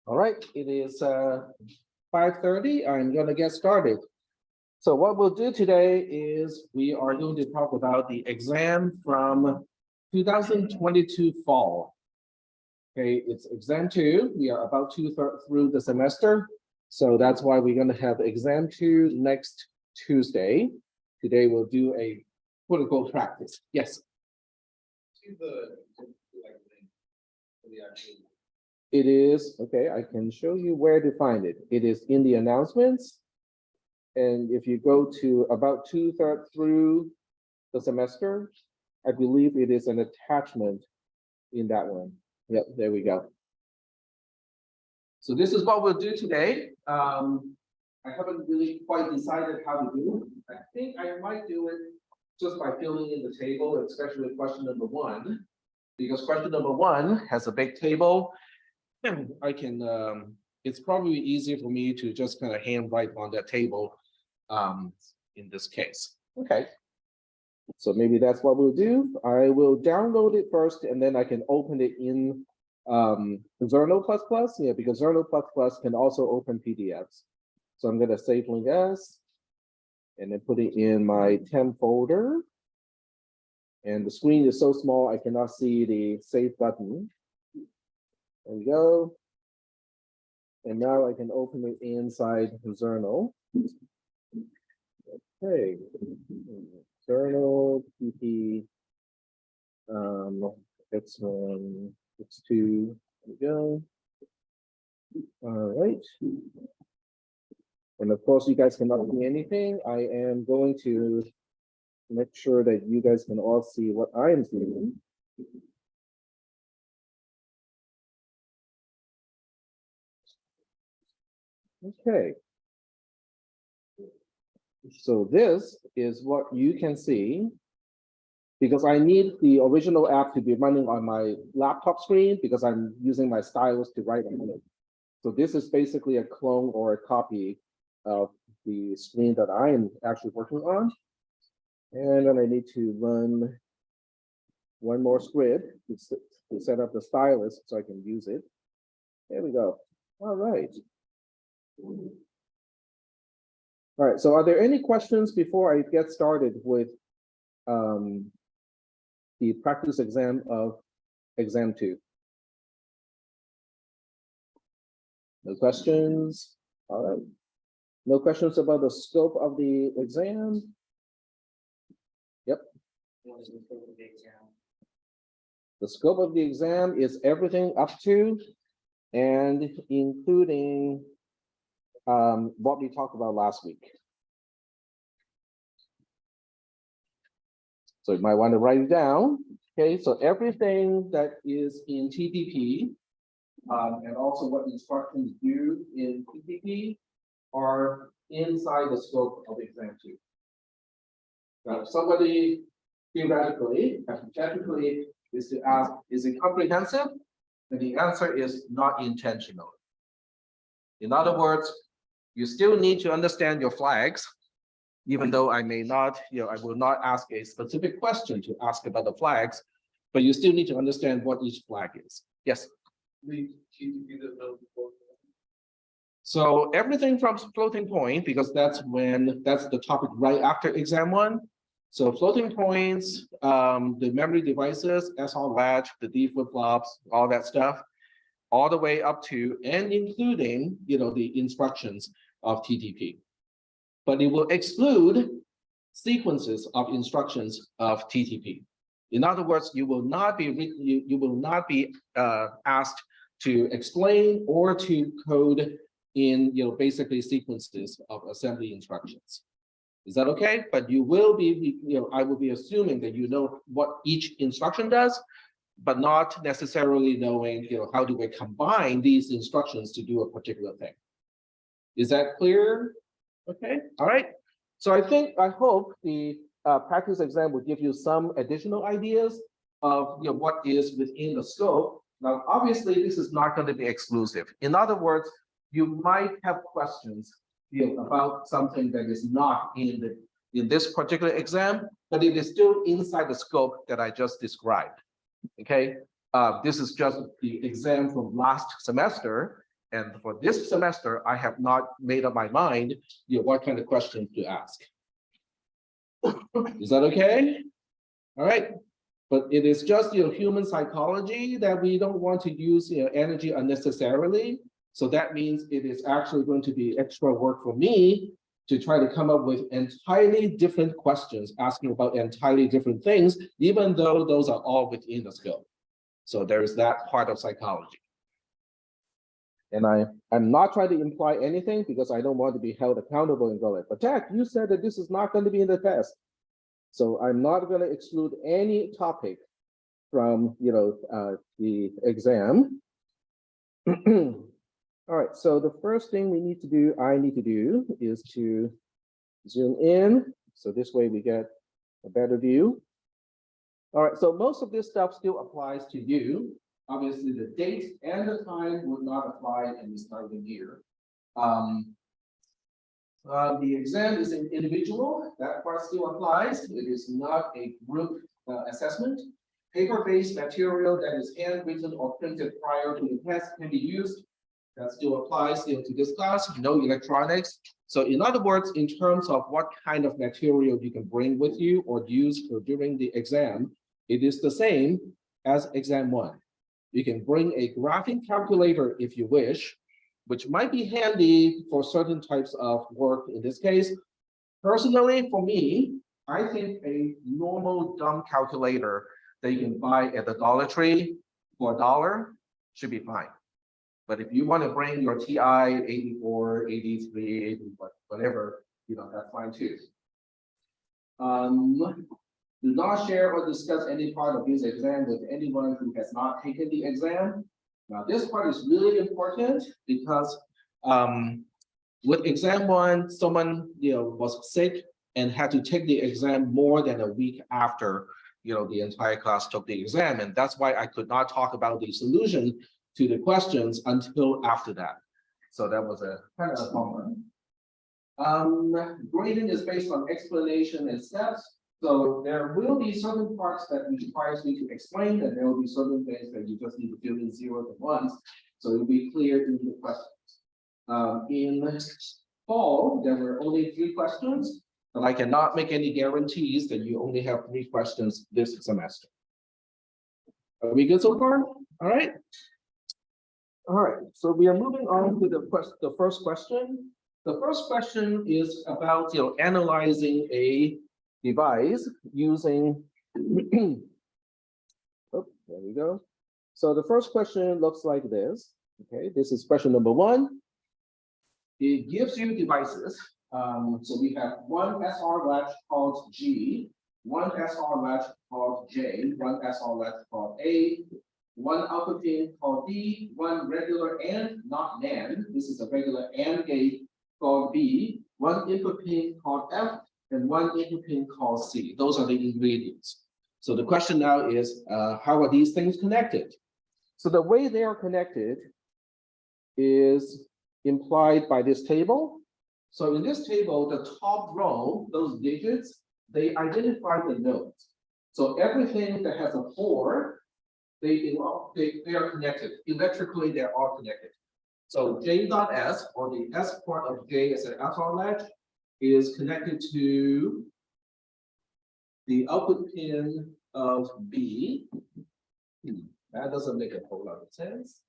All right, it is 5:30. I'm going to get started. So what we'll do today is we are going to talk about the exam from 2022 fall. Okay, it's exam 2. We are about through the semester. So that's why we're going to have exam 2 next Tuesday. Today we'll do a quote-unquote practice. Yes. It is, okay, I can show you where to find it. It is in the announcements. And if you go to about 2/3 through the semester, I believe it is an attachment in that one. Yep, there we go. So this is what we'll do today. I haven't really quite decided how to do it. I think I might do it just by filling in the table, especially question number 1, because question number 1 has a big table. And I can, it's probably easier for me to just kind of hand write on that table in this case. Okay. So maybe that's what we'll do. I will download it first and then I can open it in Zerno++. Yeah, because Zerno++ can also open PDFs. So I'm going to save link as and then put it in my temp folder. And the screen is so small I cannot see the save button. There we go. And now I can open it inside Zerno. Okay. Zerno, PP, X1, X2, there we go. All right. And of course, you guys cannot see anything. I am going to make sure that you guys can all see what I am seeing. Okay. So this is what you can see, because I need the original app to be running on my laptop screen because I'm using my stylus to write on it. So this is basically a clone or a copy of the screen that I am actually working on. And then I need to run one more script to set up the stylus so I can use it. There we go. All right. All right, so are there any questions before I get started with the practice exam of exam 2? No questions? All right. No questions about the scope of the exam? Yep. The scope of the exam is everything up to and including what we talked about last week. So you might want to write it down. Okay, so everything that is in TPP and also what instructions do in TPP are inside the scope of exam 2. Now, if somebody theoretically, hypothetically, is to ask, is it comprehensive? Then the answer is not intentional. In other words, you still need to understand your flags, even though I may not, I will not ask a specific question to ask about the flags, but you still need to understand what each flag is. Yes? So everything from floating point, because that's the topic right after exam 1. So floating points, the memory devices, SR latch, the D flip-flops, all that stuff, all the way up to and including the instructions of TTP. But it will exclude sequences of instructions of TTP. In other words, you will not be asked to explain or to code in basically sequences of assembly instructions. Is that okay? But you will be, I will be assuming that you know what each instruction does, but not necessarily knowing, how do we combine these instructions to do a particular thing. Is that clear? Okay, all right. So I hope the practice exam will give you some additional ideas of what is within the scope. Now, obviously, this is not going to be exclusive. In other words, you might have questions about something that is not in this particular exam, but it is still inside the scope that I just described. Okay, this is just the exam from last semester. And for this semester, I have not made up my mind, what kind of questions to ask. Is that okay? All right. But it is just human psychology that we don't want to use energy unnecessarily. So that means it is actually going to be extra work for me to try to come up with entirely different questions, asking about entirely different things, even though those are all within the scope. So there is that part of psychology. And I'm not trying to imply anything because I don't want to be held accountable and go like, but Jack, you said that this is not going to be in the test. So I'm not going to exclude any topic from the exam. All right, so the first thing I need to do is to zoom in. So this way we get a better view. All right, so most of this stuff still applies to you. Obviously, the date and the time would not apply in this time of year. The exam is an individual, that part still applies. It is not a group assessment. Paper-based material that is handwritten or printed prior to the test can be used. That still applies to this class, no electronics. So in other words, in terms of what kind of material you can bring with you or use during the exam, it is the same as exam 1. You can bring a graphing calculator if you wish, which might be handy for certain types of work in this case. Personally, for me, I think a normal dumb calculator that you can buy at the Dollar Tree for $1 should be fine. But if you want to bring your TI 84, 83, 80, whatever, that's fine too. Do not share or discuss any part of this exam with anyone who has not taken the exam. Now, this part is really important because with exam 1, someone was sick and had to take the exam more than a week after the entire class took the exam, and that's why I could not talk about the solution to the questions until after that. So that was a kind of a bummer. Grading is based on explanation and steps. So there will be certain parts that requires me to explain, and there will be certain things that you just need to fill in zeros and ones. So it'll be clear in the questions. In fall, there were only 3 questions, but I cannot make any guarantees that you only have 3 questions this semester. Are we good so far? All right. All right, so we are moving on to the first question. The first question is about analyzing a device using oh, there we go. So the first question looks like this. Okay, this is question number 1. It gives you devices. So we have one SR latch called G, one SR latch called J, one SR latch called A, one output pin called D, one regular and not NAND. This is a regular AND gate called B, one input pin called F, and one input pin called C. Those are the ingredients. So the question now is, how are these things connected? So the way they are connected is implied by this table. So in this table, the top row, those digits, they identify the nodes. So everything that has a 4, they are connected. Electrically, they're all connected. So J.S, or the S part of J as an SR latch, is connected to the output pin of B. That doesn't make a whole lot of sense.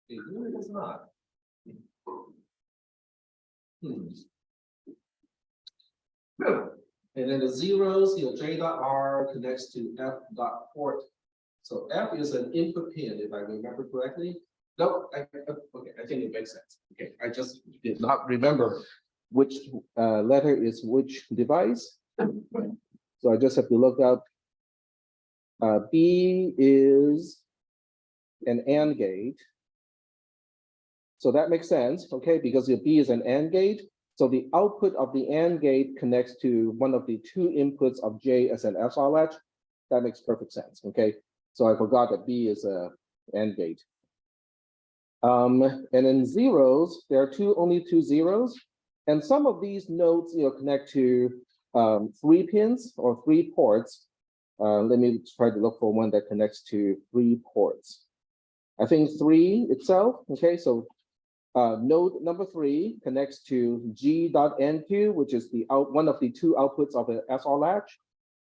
It really does not. And then the zeros, J.R connects to F. Port. So F is an input pin, if I remember correctly. No, okay, I think it makes sense. Okay, I just did not remember which letter is which device. So I just have to look up. B is an AND gate. So that makes sense, okay, because the B is an AND gate. So the output of the AND gate connects to one of the 2 inputs of J as an SR latch. That makes perfect sense, okay? So I forgot that B is a AND gate. And in zeros, there are only two zeros. And some of these nodes connect to 3 pins or 3 ports. Let me try to look for one that connects to 3 ports. I think 3 itself, okay, so node number 3 connects to G.N2, which is the one of the 2 outputs of an SR latch.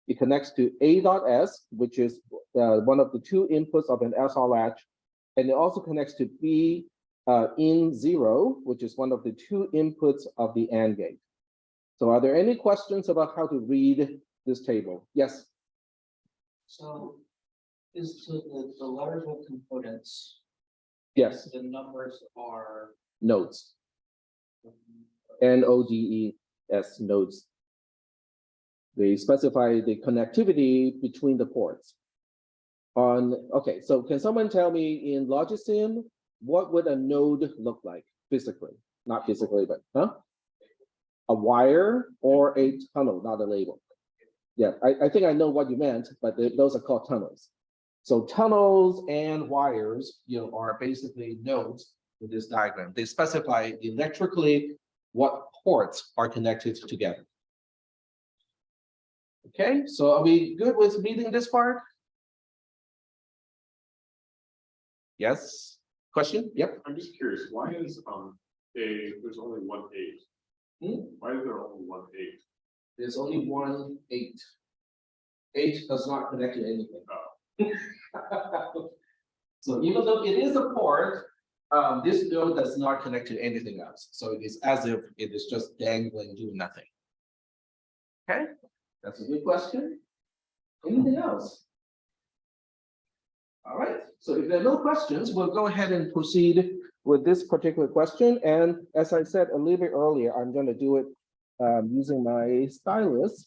It connects to A.S, which is one of the 2 inputs of an SR latch. And it also connects to B in 0, which is one of the 2 inputs of the AND gate. So are there any questions about how to read this table? Yes? So is the letters of components, Yes, the numbers are nodes. NODES, nodes. They specify the connectivity between the ports. Okay, so can someone tell me in Logisim, what would a node look like physically? Not physically, but a wire or a tunnel, not a label. Yeah, I think I know what you meant, but those are called tunnels. So tunnels and wires, are basically nodes in this diagram. They specify electrically what ports are connected together. Okay, so are we good with reading this part? Yes. Question? Yep. I'm just curious, why is there's only 1 8? Why is there only 1 8? There's only 1 8. 8 does not connect to anything. Oh. So even though it is a port, this node does not connect to anything else. So it is as if it is just dangling, doing nothing. Okay, that's a good question. Anything else? All right, so if there are no questions, we'll go ahead and proceed with this particular question. And as I said a little bit earlier, I'm going to do it using my stylus.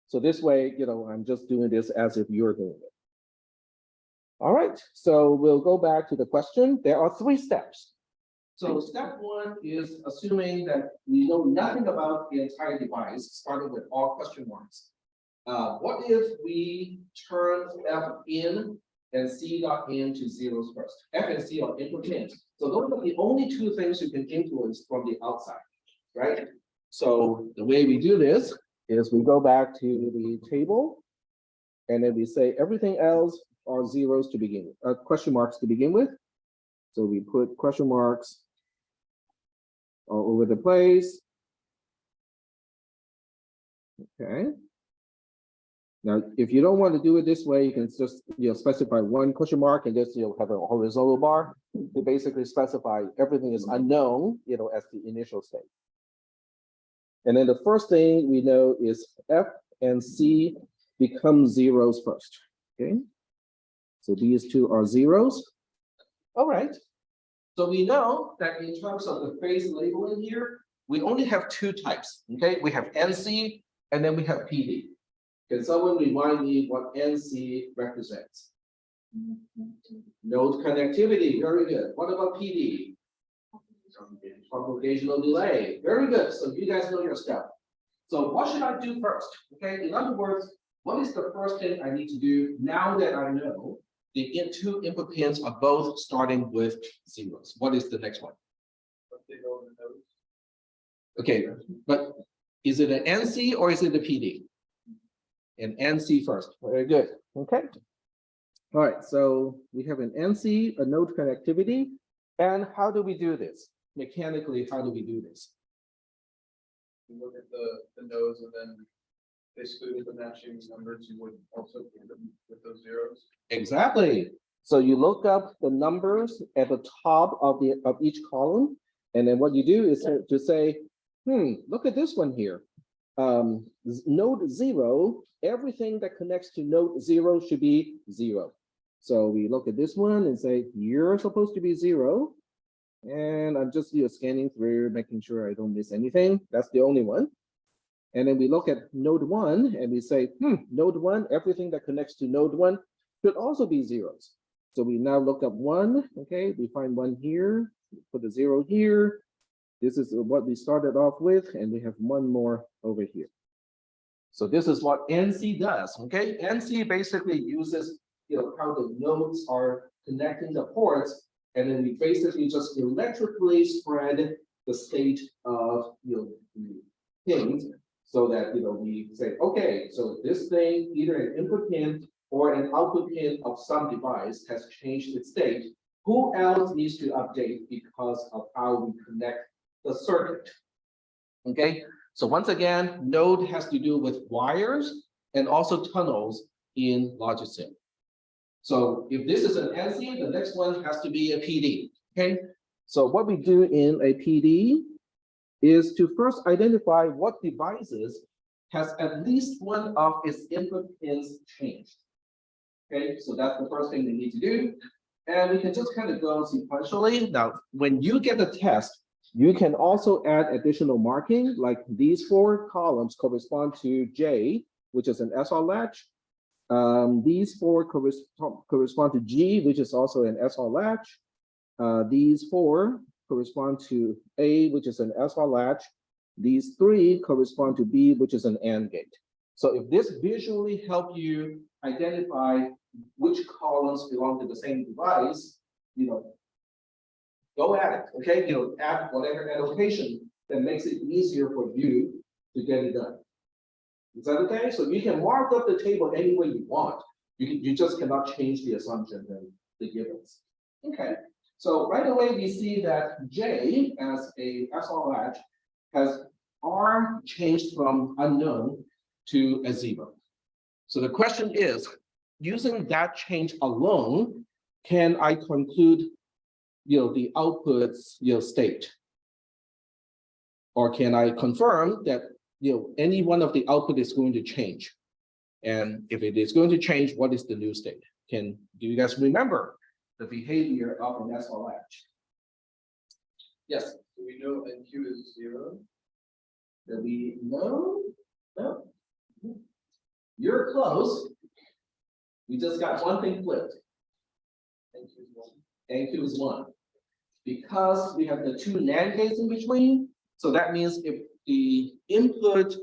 So this way, I'm just doing this as if you're doing it. All right, so we'll go back to the question. There are 3 steps. So step 1 is assuming that we know nothing about the entire device, starting with all question marks. What if we turn F in and C.in to zeros first? F and C are input pins. So those are the only 2 things you can influence from the outside, right? So the way we do this is we go back to the table, and then we say everything else are zeros to begin with, question marks to begin with. So we put question marks all over the place. Okay. Now, if you don't want to do it this way, you can just specify 1 question mark and just have a horizontal bar to basically specify everything is unknown, as the initial state. And then the first thing we know is F and C become zeros first. Okay. So these 2 are zeros. All right. So we know that in terms of the phase labeling here, we only have 2 types. Okay, we have NC and then we have PD. Can someone remind me what NC represents? Node connectivity. Very good. What about PD? Propagational delay. Very good. So you guys know your stuff. So what should I do first? Okay, in other words, what is the first thing I need to do now that I know the 2 input pins are both starting with zeros? What is the next one? Okay, but is it an NC or is it a PD? An NC first. Very good. Okay. All right, so we have an NC, a node connectivity. And how do we do this? Mechanically, how do we do this? You look at the nodes and then basically with the matching numbers, you would also put them with those zeros. Exactly. So you look up the numbers at the top of each column, and then what you do is to say, look at this one here. Node 0, everything that connects to node 0 should be 0. So we look at this one and say, you're supposed to be 0. And I'm just scanning through, making sure I don't miss anything. That's the only one. And then we look at node 1 and we say, node 1, everything that connects to node 1 should also be zeros. So we now look up 1, okay, we find 1 here, put a 0 here. This is what we started off with, and we have 1 more over here. So this is what NC does, okay? NC basically uses, how the nodes are connecting the ports, and then we basically just electrically spread the state of, the pins, so that, we say, okay, so this thing, either an input pin or an output pin of some device has changed its state, who else needs to update because of how we connect the circuit? Okay, so once again, node has to do with wires and also tunnels in logic sim. So if this is an NC, the next one has to be a PD. Okay, so what we do in a PD is to first identify what devices has at least one of its input pins changed. Okay, so that's the first thing we need to do. And we can just kind of go sequentially. Now, when you get the test, you can also add additional marking, like these 4 columns correspond to J, which is an SR latch. These 4 correspond to G, which is also an SR latch. These 4 correspond to A, which is an SR latch. These 3 correspond to B, which is an AND gate. So if this visually help you identify which columns belong to the same device, go at it, okay? Add whatever annotation that makes it easier for you to get it done. Is that okay? So you can mark up the table any way you want. You just cannot change the assumption and the givens. Okay, so right away we see that J as a SR latch has R changed from unknown to a 0. So the question is, using that change alone, can I conclude the output's state? Or can I confirm that any one of the output is going to change? And if it is going to change, what is the new state? Do you guys remember the behavior of an SR latch? Yes. Do we know NQ is 0? Do we know? No. You're close. We just got one thing flipped. NQ is 1. NQ is 1. Because we have the 2 NAND gates in between, so that means if the input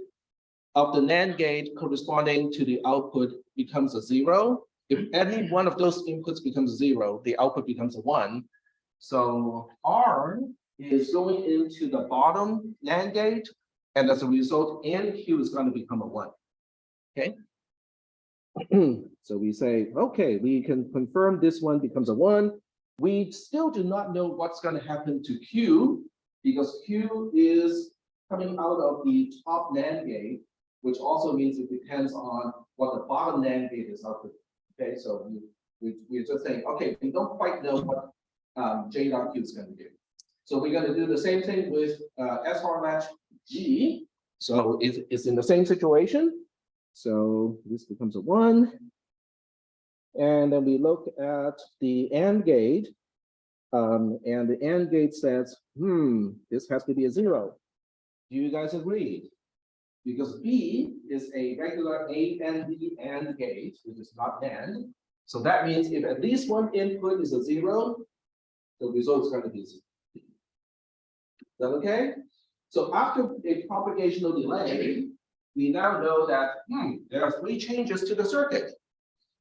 of the NAND gate corresponding to the output becomes a 0, if any one of those inputs becomes 0, the output becomes a 1. So R is going into the bottom NAND gate, and as a result, NQ is going to become a 1. Okay. So we say, okay, we can confirm this one becomes a 1. We still do not know what's going to happen to Q, because Q is coming out of the top NAND gate, which also means it depends on what the bottom NAND gate is output. Okay, so we're just saying, okay, we don't quite know what J dot Q is going to do. So we're going to do the same thing with SR latch G. So it's in the same situation. So this becomes a 1. And then we look at the AND gate. And the AND gate says, this has to be a 0. Do you guys agree? Because B is a regular A and B AND gate, which is not NAND. So that means if at least one input is a 0, the result is going to be 0. Is that okay? So after a propagational delay, we now know that there are 3 changes to the circuit.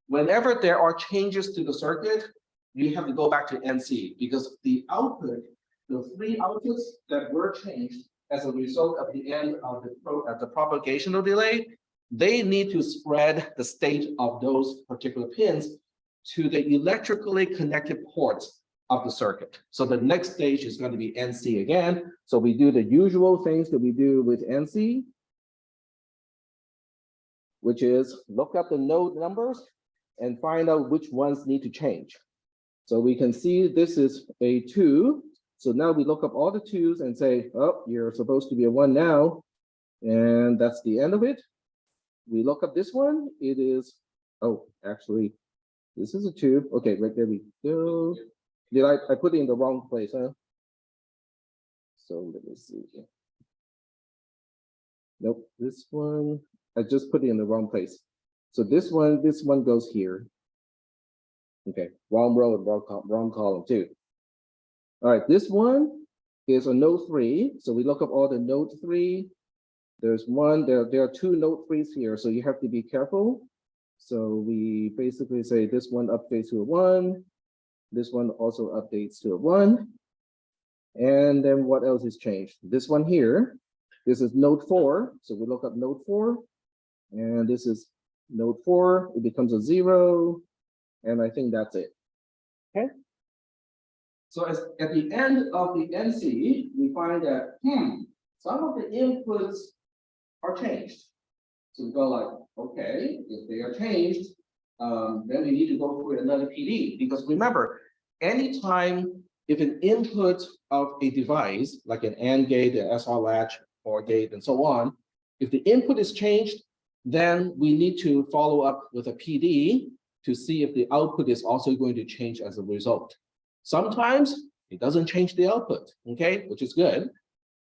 Whenever there are changes to the circuit, you have to go back to NC, because the output, the 3 outputs that were changed as a result of the end of the propagational delay, they need to spread the state of those particular pins to the electrically connected ports of the circuit. So the next stage is going to be NC again. So we do the usual things that we do with NC, which is look up the node numbers and find out which ones need to change. So we can see this is a 2. So now we look up all the 2s and say, oh, you're supposed to be a 1 now. And that's the end of it. We look up this one. It is, oh, actually, this is a 2. Okay, right there we go. Did I put it in the wrong place, huh? So let me see. Nope, this one, I just put it in the wrong place. So this one goes here. Okay, wrong row and wrong column too. All right, this one is a node 3. So we look up all the node 3. There's one, there are 2 node 3s here, so you have to be careful. So we basically say this one updates to a 1. This one also updates to a 1. And then what else is changed? This one here, this is node 4. So we look up node 4. And this is Node 4, it becomes a 0, and I think that's it. Okay. So at the end of the NC, we find that some of the inputs are changed. So we go like, okay, if they are changed, then we need to go through another PD, because remember, anytime if an input of a device like an AND gate, an SR latch, OR gate, and so on, if the input is changed, then we need to follow up with a PD to see if the output is also going to change as a result. Sometimes it doesn't change the output, okay, which is good.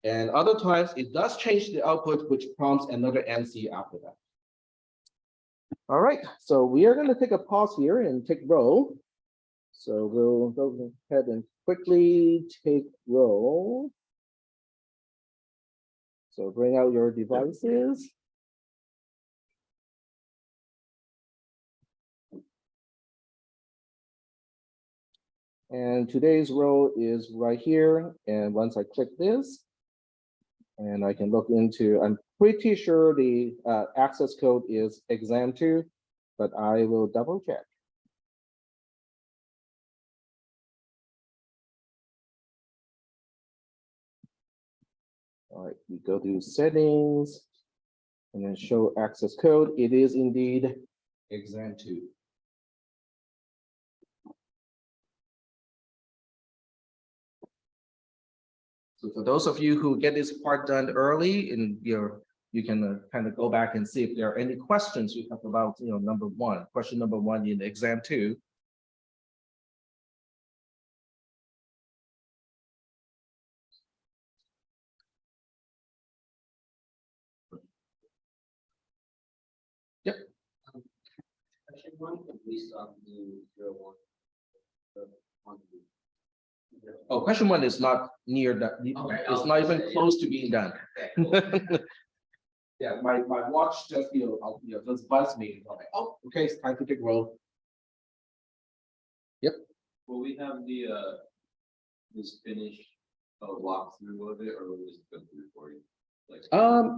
And other times it does change the output, which prompts another NC after that. All right, so we are going to take a pause here and take roll. So we'll go ahead and quickly take roll. So bring out your devices. And today's row is right here. And once I click this, and I can look into, I'm pretty sure the access code is exam2, but I will double check. All right, we go to settings and then show access code. It is indeed exam2. So for those of you who get this part done early in your, you can kind of go back and see if there are any questions you have about, number one, question number one in exam 2. Yep. Question one, at least on the 0, 1. Oh, question one is not near that. Okay, It's not even close to being done. Yeah, my watch just just buzzed me. I'm like, oh, okay, it's time to take roll. Yep. Will we have the this finish walkthrough of it, or will we just go through for you? Like,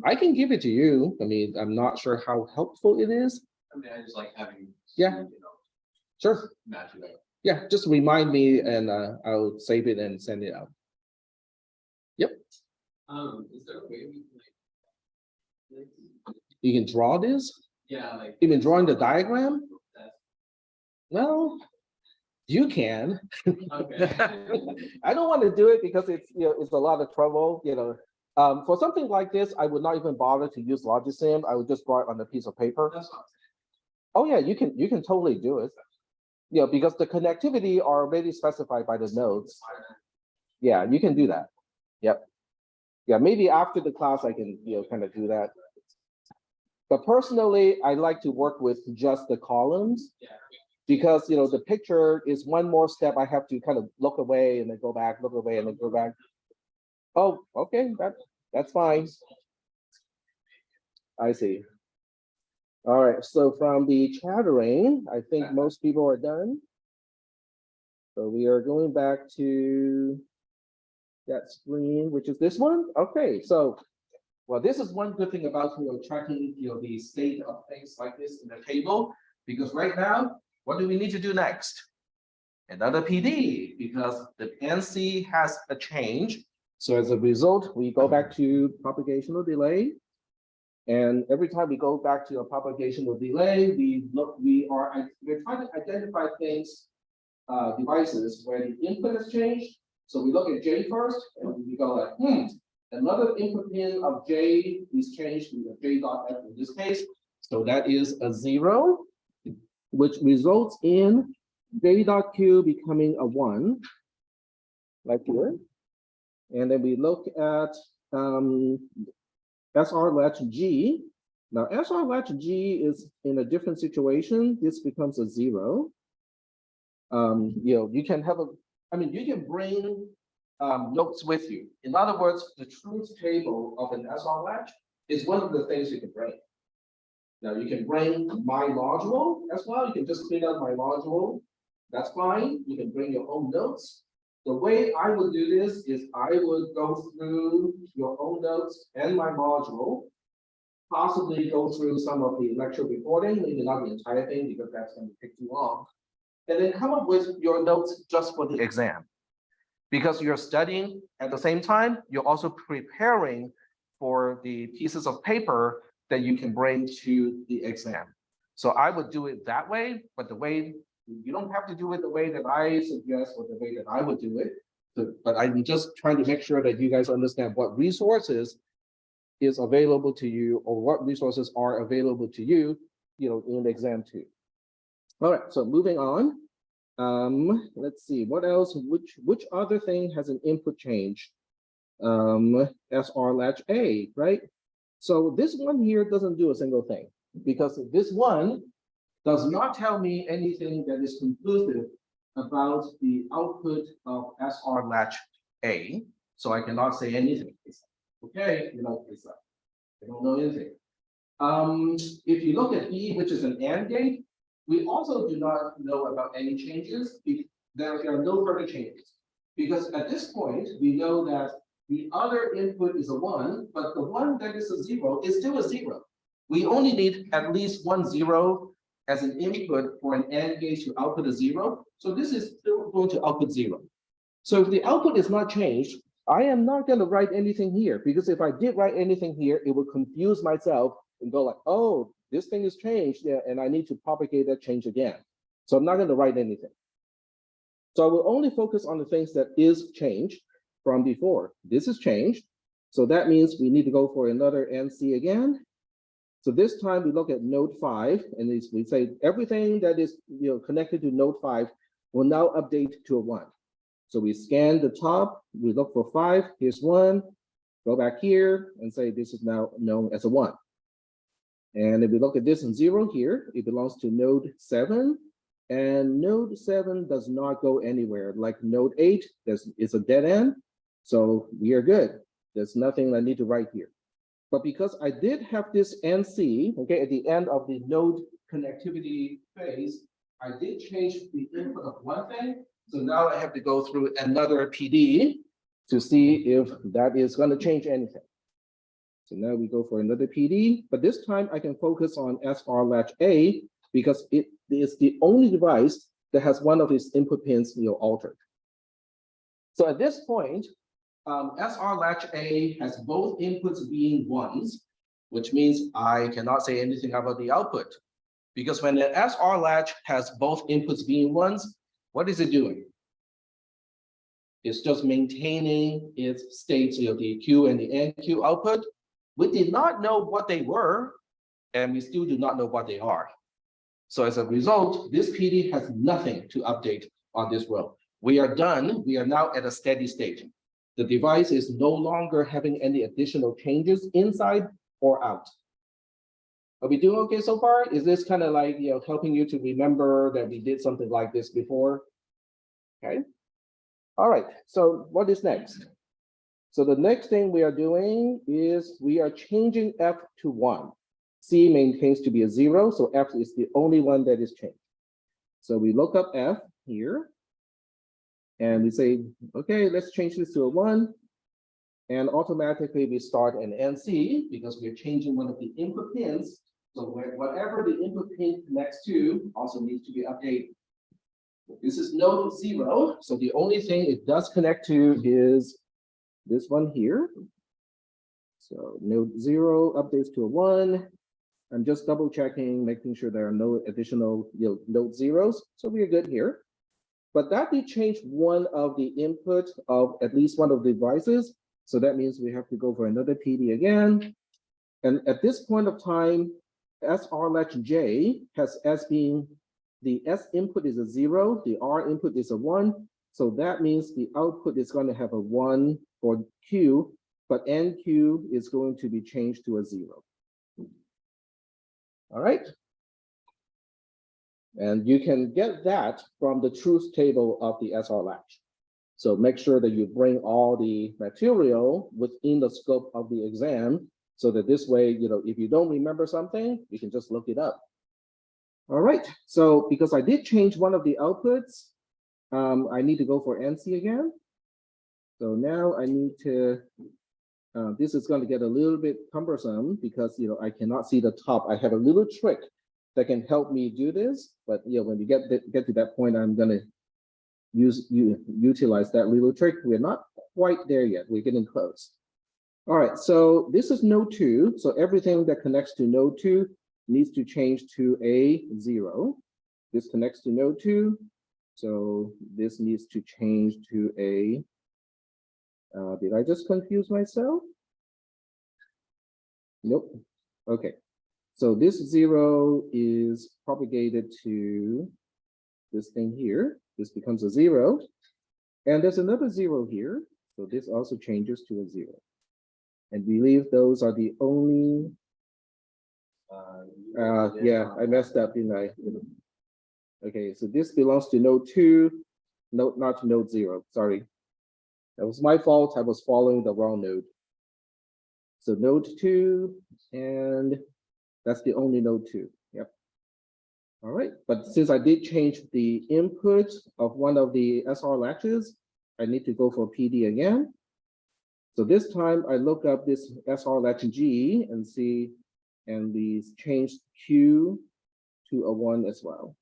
I can give it to you. I mean, I'm not sure how helpful it is. I mean, I just like having Yeah. Sure. match it up. Yeah, just remind me and I'll save it and send it out. Yep. Is there a way we can like, You can draw this. yeah, like Even drawing the diagram. that? Well, you can. Okay. I don't want to do it because it's it's a lot of trouble. For something like this, I would not even bother to use Logisim. I would just draw it on a piece of paper. That's what I'm Oh yeah, you can totally do it. Because the connectivity are already specified by the nodes. Yeah, you can do that. Yep. Yeah, maybe after the class I can kind of do that. But personally, I like to work with just the columns. Yeah. Because the picture is one more step I have to kind of look away and then go back, look away and then go back. Oh, okay, that's fine. I see. All right, so from the chattering, I think most people are done. So we are going back to that screen, which is this one. Okay, so well, this is one good thing about tracking the state of things like this in the table, because right now, what do we need to do next? Another PD, because the NC has a change. So as a result, we go back to propagational delay. And every time we go back to a propagational delay, we're trying to identify things, devices where the input has changed. So we look at J first, and we go like, another input pin of J is changed to J dot F in this case. So that is a 0, which results in J dot Q becoming a 1, like here. And then we look at SR latch G. Now SR latch G is in a different situation. This becomes a 0. You can have you can bring notes with you. In other words, the truth table of an SR latch is one of the things you can bring. Now you can bring my module as well. You can just clean up my module. That's fine. You can bring your own notes. The way I would do this is I would go through your own notes and my module. possibly go through some of the lecture recording, maybe not the entire thing, because that's going to take too long. And then come up with your notes just for the exam. Because you're studying at the same time, you're also preparing for the pieces of paper that you can bring to the exam. So I would do it that way, but the way, you don't have to do it the way that I suggest or the way that I would do it. But I'm just trying to make sure that you guys understand what resources is available to you or what resources are available to you, in the exam too. All right, so moving on. Let's see, what else, which other thing has an input change? SR latch A, right? So this one here doesn't do a single thing because this one does not tell me anything that is conclusive about the output of SR latch A. So I cannot say anything. Okay, I don't know anything. If you look at E, which is an AND gate, we also do not know about any changes. There are no further changes. Because at this point, we know that the other input is a 1, but the one that is a 0 is still a 0. We only need at least 1 0 as an input for an AND gate to output a 0. So this is still going to output 0. So if the output is not changed, I am not going to write anything here, because if I did write anything here, it would confuse myself and go like, oh, this thing is changed, yeah, and I need to propagate that change again. So I'm not going to write anything. So I will only focus on the things that is changed from before. This is changed. So that means we need to go for another NC again. So this time we look at node 5, and we say everything that is connected to node 5 will now update to a 1. So we scan the top, we look for 5, here's 1, go back here and say this is now known as a 1. And if we look at this in 0 here, it belongs to node 7. And node 7 does not go anywhere. Like node 8, it's a dead end. So we are good. There's nothing I need to write here. But because I did have this NC, okay, at the end of the node connectivity phase, I did change the input of one thing. So now I have to go through another PD to see if that is going to change anything. So now we go for another PD, but this time I can focus on SR latch A because it is the only device that has one of its input pins altered. So at this point, SR latch A has both inputs being 1s, which means I cannot say anything about the output. Because when an SR latch has both inputs being 1s, what is it doing? It's just maintaining its states, the Q and the NQ output. We did not know what they were, and we still do not know what they are. So as a result, this PD has nothing to update on this row. We are done. We are now at a steady state. The device is no longer having any additional changes inside or out. Are we doing okay so far? Is this kind of like, helping you to remember that we did something like this before? Okay. All right. So what is next? So the next thing we are doing is we are changing F to 1. C maintains to be a 0, so F is the only one that is changed. So we look up F here, and we say, okay, let's change this to a 1. And automatically we start an NC because we're changing one of the input pins. So whatever the input pin connects to also needs to be updated. This is node 0, so the only thing it does connect to is this one here. So node 0 updates to a 1. I'm just double checking, making sure there are no additional node zeros. So we are good here. But that did change one of the input of at least one of the devices. So that means we have to go for another PD again. And at this point of time, SR latch J has S being the S input is a 0, the R input is a 1. So that means the output is going to have a 1 for Q, but NQ is going to be changed to a 0. All right. And you can get that from the truth table of the SR latch. So make sure that you bring all the material within the scope of the exam so that this way, if you don't remember something, you can just look it up. All right. So because I did change one of the outputs, I need to go for NC again. So now I need to this is going to get a little bit cumbersome because I cannot see the top. I have a little trick that can help me do this, but when we get to that point, I'm going to utilize that little trick. We're not quite there yet. We're getting close. All right, so this is node 2. So everything that connects to node 2 needs to change to a 0. This connects to node 2. So this needs to change to a, did I just confuse myself? Nope. Okay. So this 0 is propagated to this thing here. This becomes a 0. And there's another 0 here. So this also changes to a 0. And believe those are the only, yeah, I messed up, didn't I? Okay, so this belongs to node 2, not to node 0, sorry. That was my fault, I was following the wrong node. So node 2, and that's the only node 2, yep. All right, but since I did change the input of one of the SR latches, I need to go for PD again. So this time I look up this SR latch G and see, and we change Q to a 1 as well.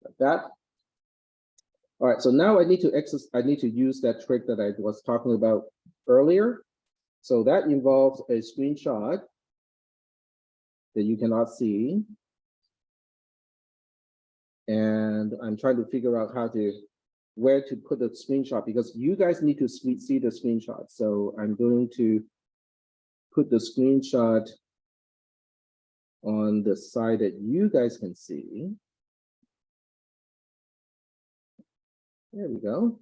Like that. All right, so now I need to use that trick that I was talking about earlier. So that involves a screenshot that you cannot see. And I'm trying to figure out where to put the screenshot because you guys need to see the screenshot. So I'm going to put the screenshot on the side that you guys can see. There we go.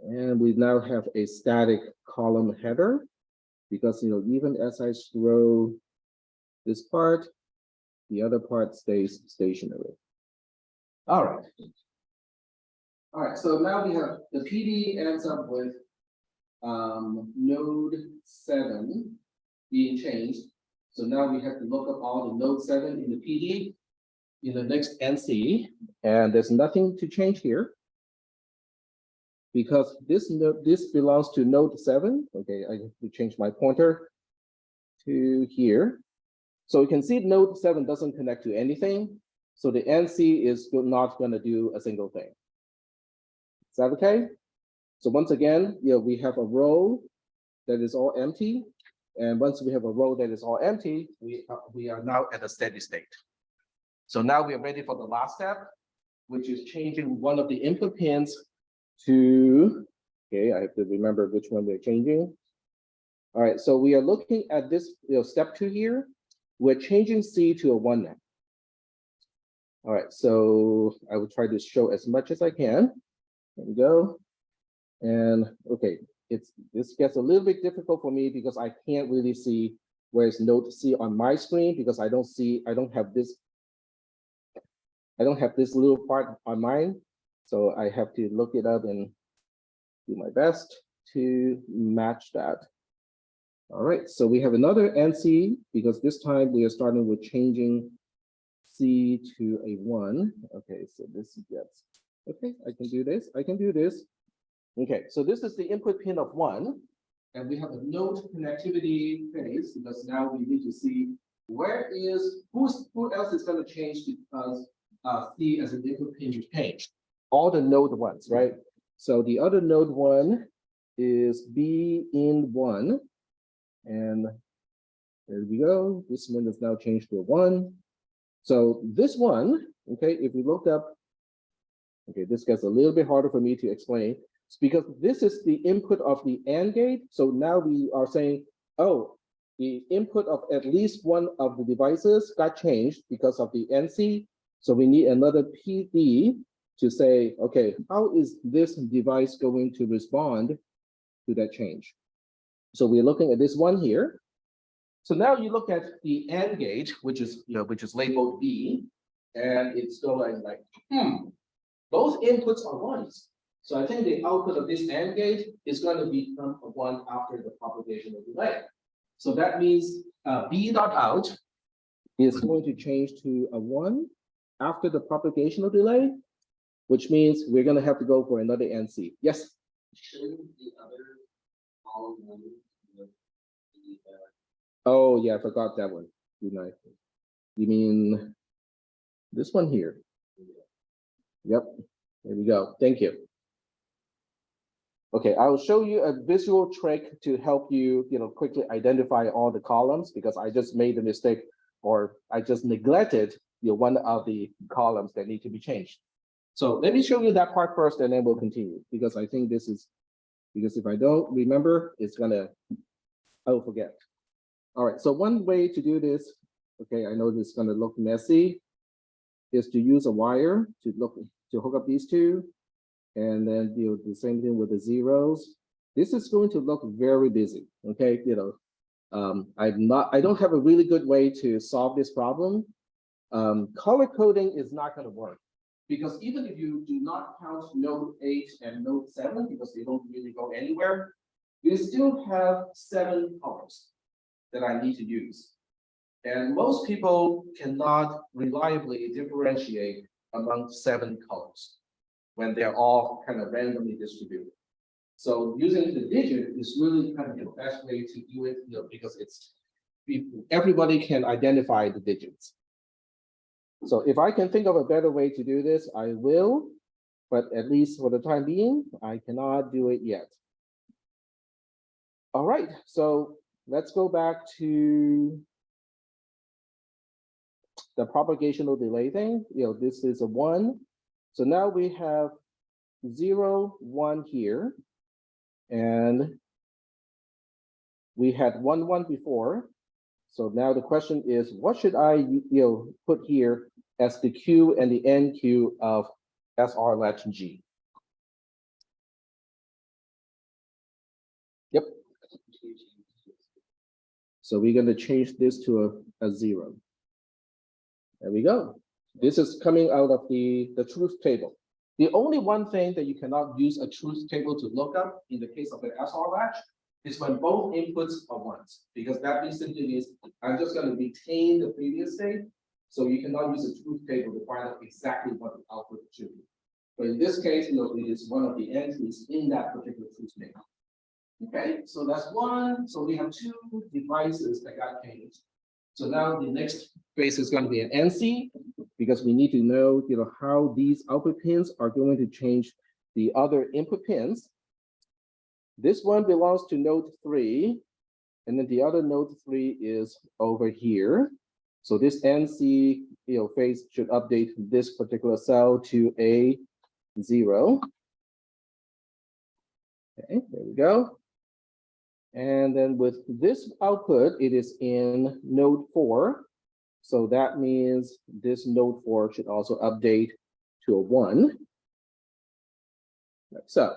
And we now have a static column header because even as I scroll this part, the other part stays stationary. All right. All right, so now we have the PD ends up with node 7 being changed. So now we have to look up all the node 7 in the PD in the next NC, and there's nothing to change here because this belongs to node 7. Okay, I have to change my pointer to here. So you can see node 7 doesn't connect to anything. So the NC is not going to do a single thing. Is that okay? So once again, we have a row that is all empty. And once we have a row that is all empty, we are now at a steady state. So now we are ready for the last step, which is changing one of the input pins to, okay, I have to remember which one we're changing. All right, so we are looking at this step 2 here. We're changing C to a 1 now. All right, so I will try to show as much as I can. There we go. And okay, this gets a little bit difficult for me because I can't really see where is node C on my screen because I don't have this little part on mine. So I have to look it up and do my best to match that. All right, so we have another NC because this time we are starting with changing C to a 1. Okay, so this gets, okay, I can do this. Okay, so this is the input pin of 1, and we have a node connectivity phase because now we need to see who else is going to change because C as an input pin changed. All the node ones, right? So the other node 1 is B in 1, and there we go. This one is now changed to a 1. So this one, okay, if we look up, okay, this gets a little bit harder for me to explain. It's because this is the input of the AND gate. So now we are saying, oh, the input of at least one of the devices got changed because of the NC. So we need another PD to say, okay, how is this device going to respond to that change? So we're looking at this one here. So now you look at the AND gate, which is labeled B, and it's going like, those inputs are 1s. So I think the output of this AND gate is going to become a 1 after the propagational delay. So that means B dot out is going to change to a 1 after the propagational delay, which means we're going to have to go for another NC. Yes? Shouldn't the other column Oh, yeah, I forgot that one. Good night. You mean this one here? Yep, there we go. Thank you. Okay, I will show you a visual trick to help you, quickly identify all the columns because I just made a mistake or I just neglected, one of the columns that need to be changed. So let me show you that part first and then we'll continue because I think this is, because if I don't remember, I will forget. All right, so one way to do this, okay, I know this is gonna look messy, is to use a wire to hook up these two. And then the same thing with the zeros. This is going to look very busy, okay? I don't have a really good way to solve this problem. Color coding is not going to work because even if you do not count node 8 and node 7 because they don't really go anywhere, you still have 7 colors that I need to use. And most people cannot reliably differentiate among 7 colors when they're all kind of randomly distributed. So using the digit is really kind of the best way to do it, because everybody can identify the digits. So if I can think of a better way to do this, I will, but at least for the time being, I cannot do it yet. All right, so let's go back to the propagational delay thing. This is a 1. So now we have 0, 1 here, and we had 1, 1 before. So now the question is, what should I put here as the Q and the NQ of SR latch G? Yep. So we're going to change this to a 0. There we go. This is coming out of the truth table. The only one thing that you cannot use a truth table to look up in the case of an SR latch is when both inputs are 1s, because that simply means I'm just going to retain the previous state. So you cannot use a truth table to find out exactly what the output should be. But in this case, it is one of the entries in that particular truth table. Okay, so that's 1. So we have 2 devices that got changed. So now the next phase is going to be an NC, because we need to know, how these output pins are going to change the other input pins. This one belongs to node 3, and then the other node 3 is over here. So this NC phase should update this particular cell to a 0. Okay, there we go. And then with this output, it is in node 4. So that means this node 4 should also update to a 1. Like so.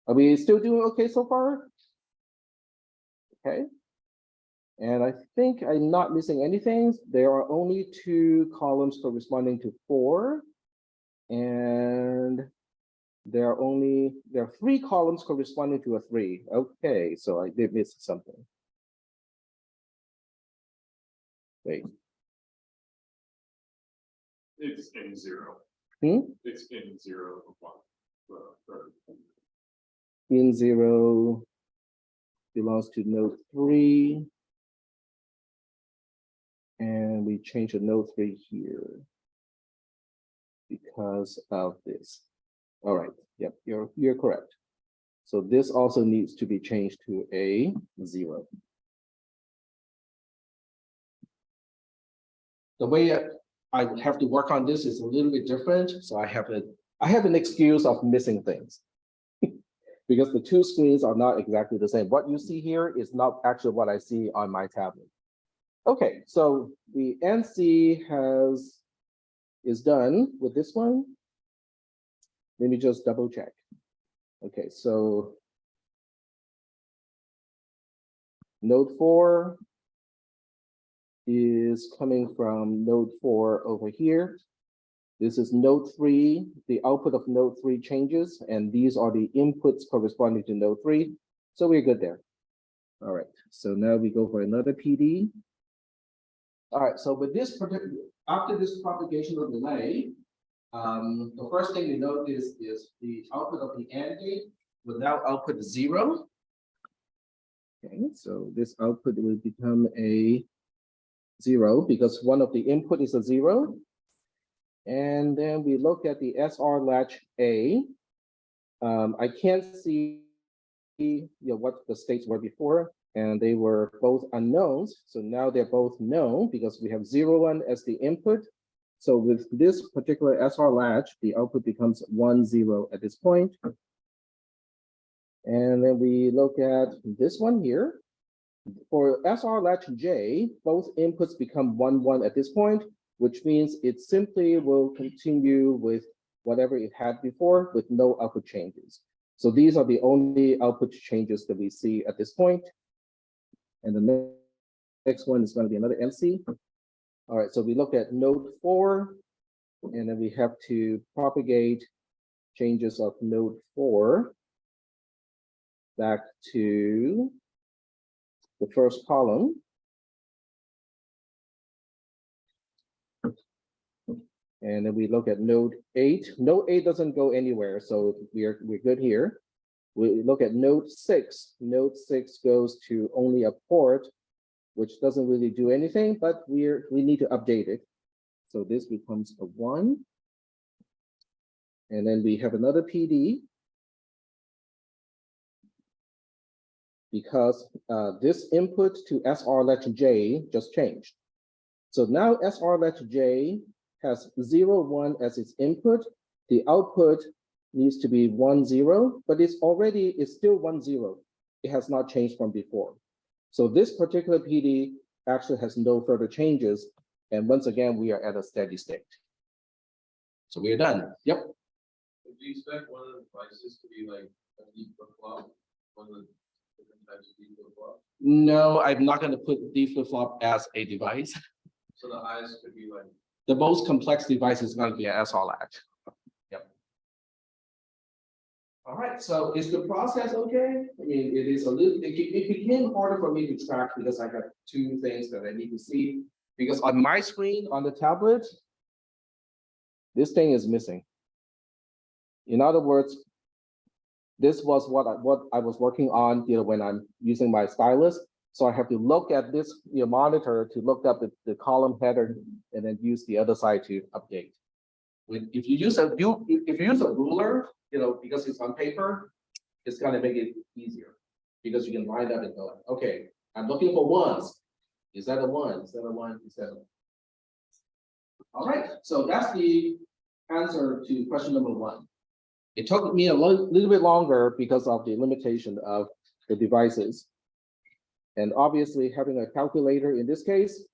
Are we still doing okay so far? Okay. And I think I'm not missing anything. There are only 2 columns corresponding to 4. And there are 3 columns corresponding to a 3. Okay, so I did miss something. Wait. It's in 0. It's in 0 of 1. In 0 belongs to node 3. And we change the node 3 here because of this. All right, yep, you're correct. So this also needs to be changed to a 0. The way I would have to work on this is a little bit different. So I have an excuse of missing things because the 2 screens are not exactly the same. What you see here is not actually what I see on my tablet. Okay, so the NC is done with this one. Let me just double check. Okay, so node 4 is coming from node 4 over here. This is node 3. The output of node 3 changes, and these are the inputs corresponding to node 3. So we're good there. All right, so now we go for another PD. All right, so with this particular, after this propagational delay, the first thing we notice is the output of the AND gate will now output 0. Okay, so this output will become a 0 because one of the input is a 0. And then we look at the SR latch A. I can't see what the states were before, and they were both unknowns. So now they're both known because we have 0, 1 as the input. So with this particular SR latch, the output becomes 1, 0 at this point. And then we look at this one here. For SR latch J, both inputs become 1, 1 at this point, which means it simply will continue with whatever it had before with no output changes. So these are the only output changes that we see at this point. And the next one is going to be another MC. All right, so we look at node 4, and then we have to propagate changes of node 4 back to the first column. And then we look at node 8. Node 8 doesn't go anywhere, so we're good here. We look at node 6. Node 6 goes to only a port, which doesn't really do anything, but we need to update it. So this becomes a 1. And then we have another PD because this input to SR latch J just changed. So now SR latch J has 0, 1 as its input. The output needs to be 1, 0, but it's still 1, 0. It has not changed from before. So this particular PD actually has no further changes. And once again, we are at a steady state. So we're done. Yep. Do you expect one of the devices to be like a deep flip-flop? One of the different types of deep flip-flop? No, I'm not going to put D flip-flop as a device. So the eyes could be like. The most complex device is going to be an SR latch. Yep. All right, so is the process okay? I mean, it is a little, it became harder for me to track because I got 2 things that I need to see. Because on my screen, on the tablet, this thing is missing. In other words, this was what I was working on, when I'm using my stylus. So I have to look at this monitor to look up the column header and then use the other side to update. If you use a ruler, because it's on paper, it's gonna make it easier because you can line up and go, okay, I'm looking for ones. Is that a 1? Is that a 1? Is that a 1? All right, so that's the answer to question number 1. It took me a little bit longer because of the limitation of the devices. And obviously having a calculator in this case,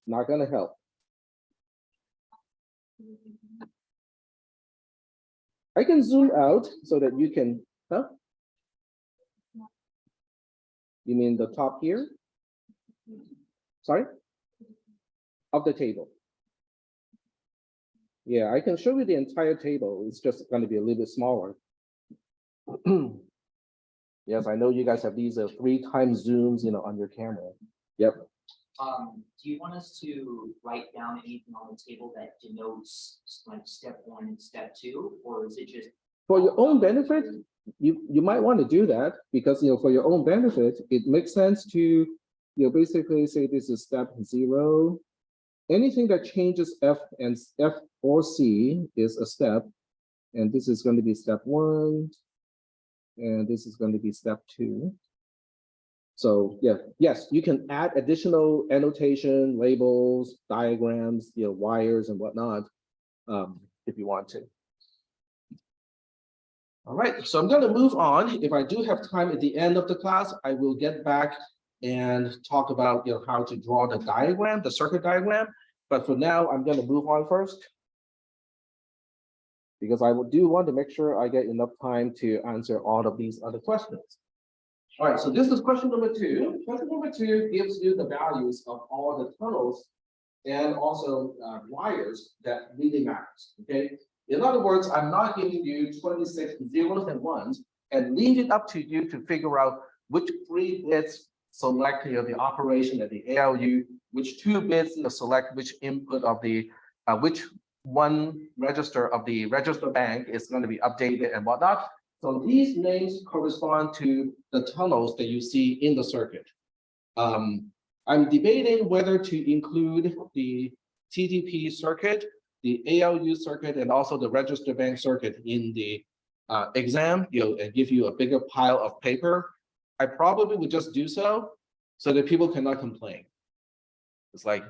not gonna help. I can zoom out so that you can, huh? You mean the top here? Sorry? Of the table. Yeah, I can show you the entire table. It's just going to be a little bit smaller. Yes, I know you guys have these 3 times zooms, on your camera. Yep. Do you want us to write down anything on the table that denotes like step 1 and step 2, or is it just? For your own benefit, you might want to do that because, for your own benefit, it makes sense to, basically say this is step 0. Anything that changes F or C is a step, and this is going to be step 1, and this is going to be step 2. So yeah, yes, you can add additional annotation, labels, diagrams, wires and whatnot, if you want to. All right, so I'm going to move on. If I do have time at the end of the class, I will get back and talk about how to draw the diagram, the circuit diagram. But for now, I'm going to move on first because I do want to make sure I get enough time to answer all of these other questions. All right, so this is question number 2. Question number 2 gives you the values of all the tunnels and also wires that really matters. Okay. In other words, I'm not giving you 26 zeros and ones and leave it up to you to figure out which 3 bits select the operation at the ALU, which 2 bits select which input of the which 1 register of the register bank is going to be updated and whatnot. So these names correspond to the tunnels that you see in the circuit. I'm debating whether to include the TTP circuit, the ALU circuit, and also the register bank circuit in the exam, and give you a bigger pile of paper. I probably would just do so that people cannot complain. It's like,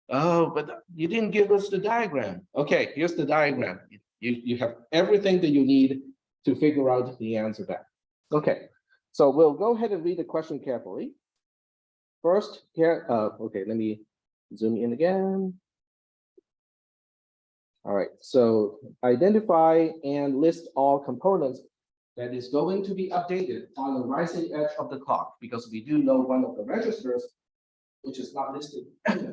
oh, but you didn't give us the diagram. Okay, here's the diagram. You have everything that you need to figure out the answer back. Okay, so we'll go ahead and read the question carefully. First, here, okay, let me zoom in again. All right, so identify and list all components that is going to be updated on the rising edge of the clock, because we do know one of the registers, which is not listed,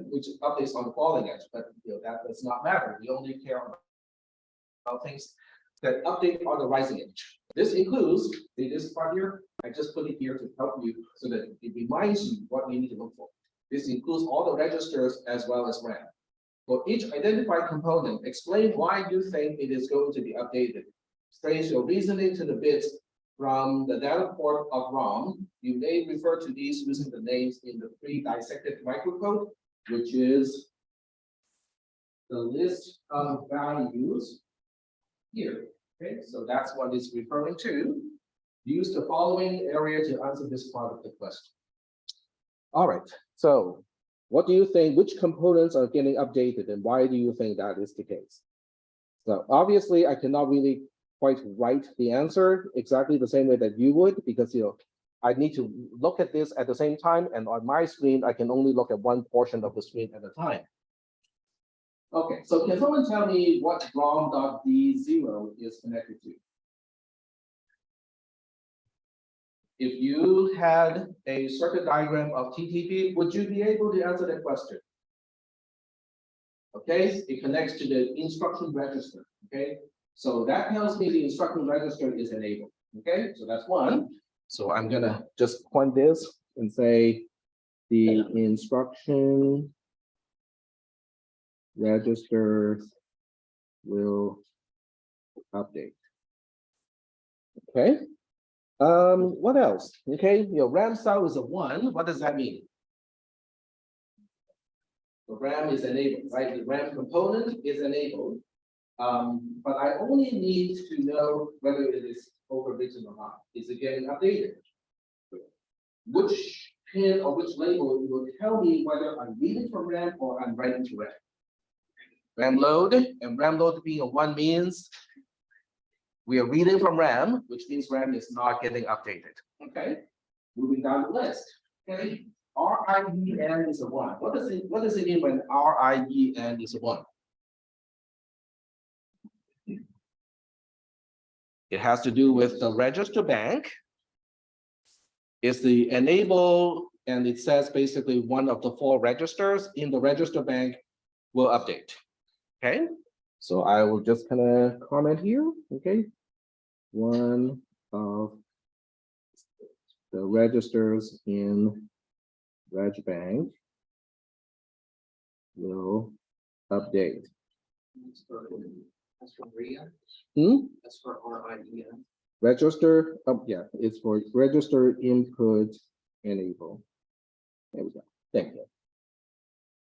which updates on the falling edge, but that does not matter. We only care about things that update on the rising edge. This includes this part here. I just put it here to help you so that it reminds you what you need to look for. This includes all the registers as well as RAM. For each identified component, explain why you think it is going to be updated. Trace your reasoning to the bits from the data port of ROM. You may refer to these using the names in the pre-dissected microcode, which is the list of values here. Okay, so that's what it's referring to. Use the following area to answer this part of the question. All right, so what do you think, which components are getting updated and why do you think that is the case? So obviously I cannot really quite write the answer exactly the same way that you would, because I need to look at this at the same time, and on my screen I can only look at one portion of the screen at a time. Okay, so can someone tell me what ROM.D0 is connected to? If you had a circuit diagram of TTP, would you be able to answer that question? Okay, it connects to the instruction register. Okay, so that tells me the instruction register is enabled. Okay, so that's one. So I'm gonna just point this and say the instruction register will update. Okay. What else? Okay, RAM style is a 1. What does that mean? The RAM is enabled, right? The RAM component is enabled. But I only need to know whether it is overwritten or not. Is it getting updated? Which pin or which label will tell me whether I'm reading from RAM or I'm writing to RAM. RAM load, and RAM load being a 1 means we are reading from RAM, which means RAM is not getting updated. Okay, moving down the list. Okay, RIEN is a 1. What does it mean when RIEN is a 1? It has to do with the register bank. It's the enable, and it says basically one of the 4 registers in the register bank will update. Okay, so I will just kind of comment here. Okay, one of the registers in reg bank will update. That's for RIA. That's for RIEN. Register, yeah, it's for register input enable. There we go. Thank you.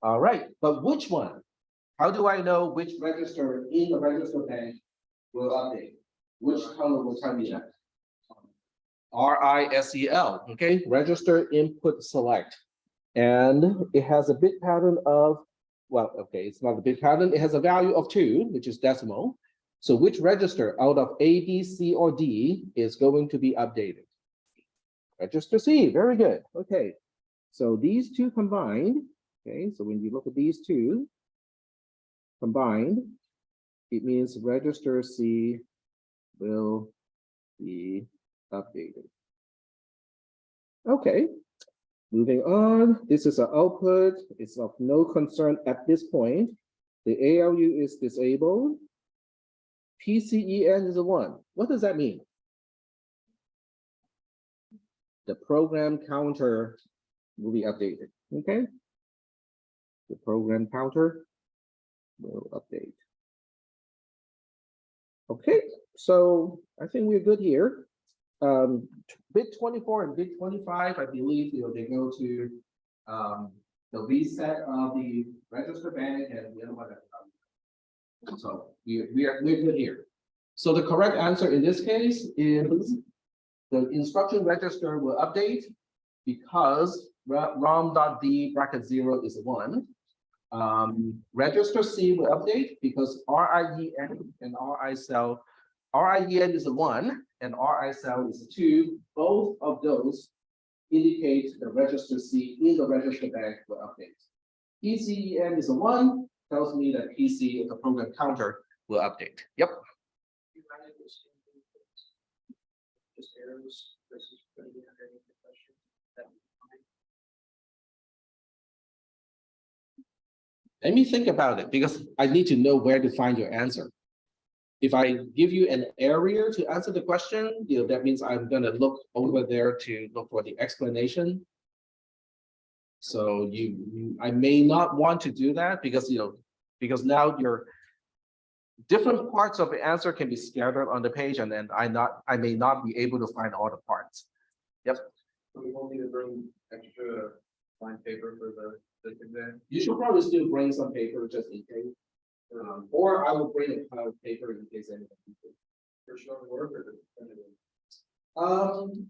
All right, but which one? How do I know which register in the register bank will update? Which color will tell me that? RISEL, okay, register input select. And it has a bit pattern of, well, okay, it's not a bit pattern, it has a value of 2, which is decimal. So which register out of A, B, C, or D is going to be updated? Register C, very good. Okay, so these two combined, okay, so when you look at these two combined, it means register C will be updated. Okay, moving on. This is an output. It's of no concern at this point. The ALU is disabled. PCEN is a 1. What does that mean? The program counter will be updated. Okay, the program counter will update. Okay, so I think we're good here. Bit 24 and bit 25, I believe, they go to the reset of the register bank and the other one. So we're good here. So the correct answer in this case is the instruction register will update because rom.d bracket 0 is 1. Register C will update because RIEN and RI cell, RIEN is a 1 and RI cell is a 2. Both of those indicate the register C in the register bank will update. PCEN is a 1, tells me that PC, the program counter, will update. Yep. Just arrows versus putting it underneath the question. Let me think about it because I need to know where to find your answer. If I give you an area to answer the question, that means I'm gonna look over there to look for the explanation. So I may not want to do that because because now your different parts of the answer can be scattered on the page, and then I may not be able to find all the parts. Yep. So we won't need to bring extra line paper for the exam. You should probably still bring some paper just in case. Or I will bring a pile of paper in case anything. For showing work or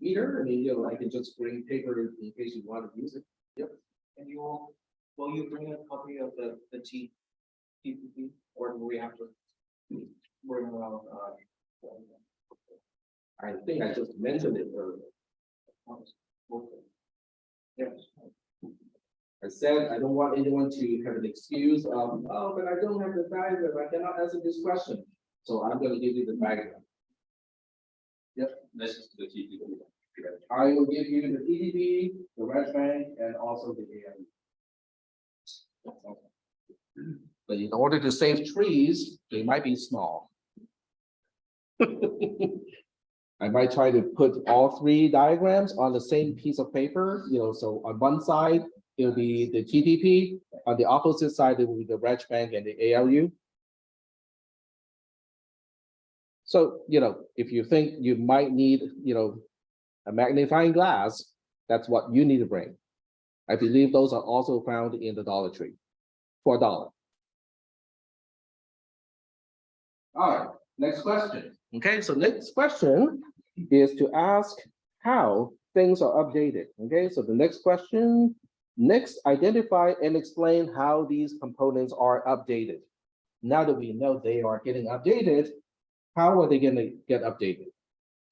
Either, I mean, I can just bring paper in case you want to use it. Yep. And will you bring a copy of the TPP, or do we have to bring around? I think I just mentioned it earlier. Yes. I said I don't want anyone to have an excuse of, oh, but I don't have the diagram, I cannot answer this question. So I'm going to give you the diagram. This is the TPP. I will give you the TDP, the red bank, and also the ALU. But in order to save trees, they might be small. I might try to put all 3 diagrams on the same piece of paper, so on one side, it'll be the TTP, on the opposite side, it will be the red bank and the ALU. So, if you think you might need, a magnifying glass, that's what you need to bring. I believe those are also found in the Dollar Tree for $1. All right, next question. Okay, so next question is to ask how things are updated. Okay, so the next question, next identify and explain how these components are updated. Now that we know they are getting updated, how are they going to get updated?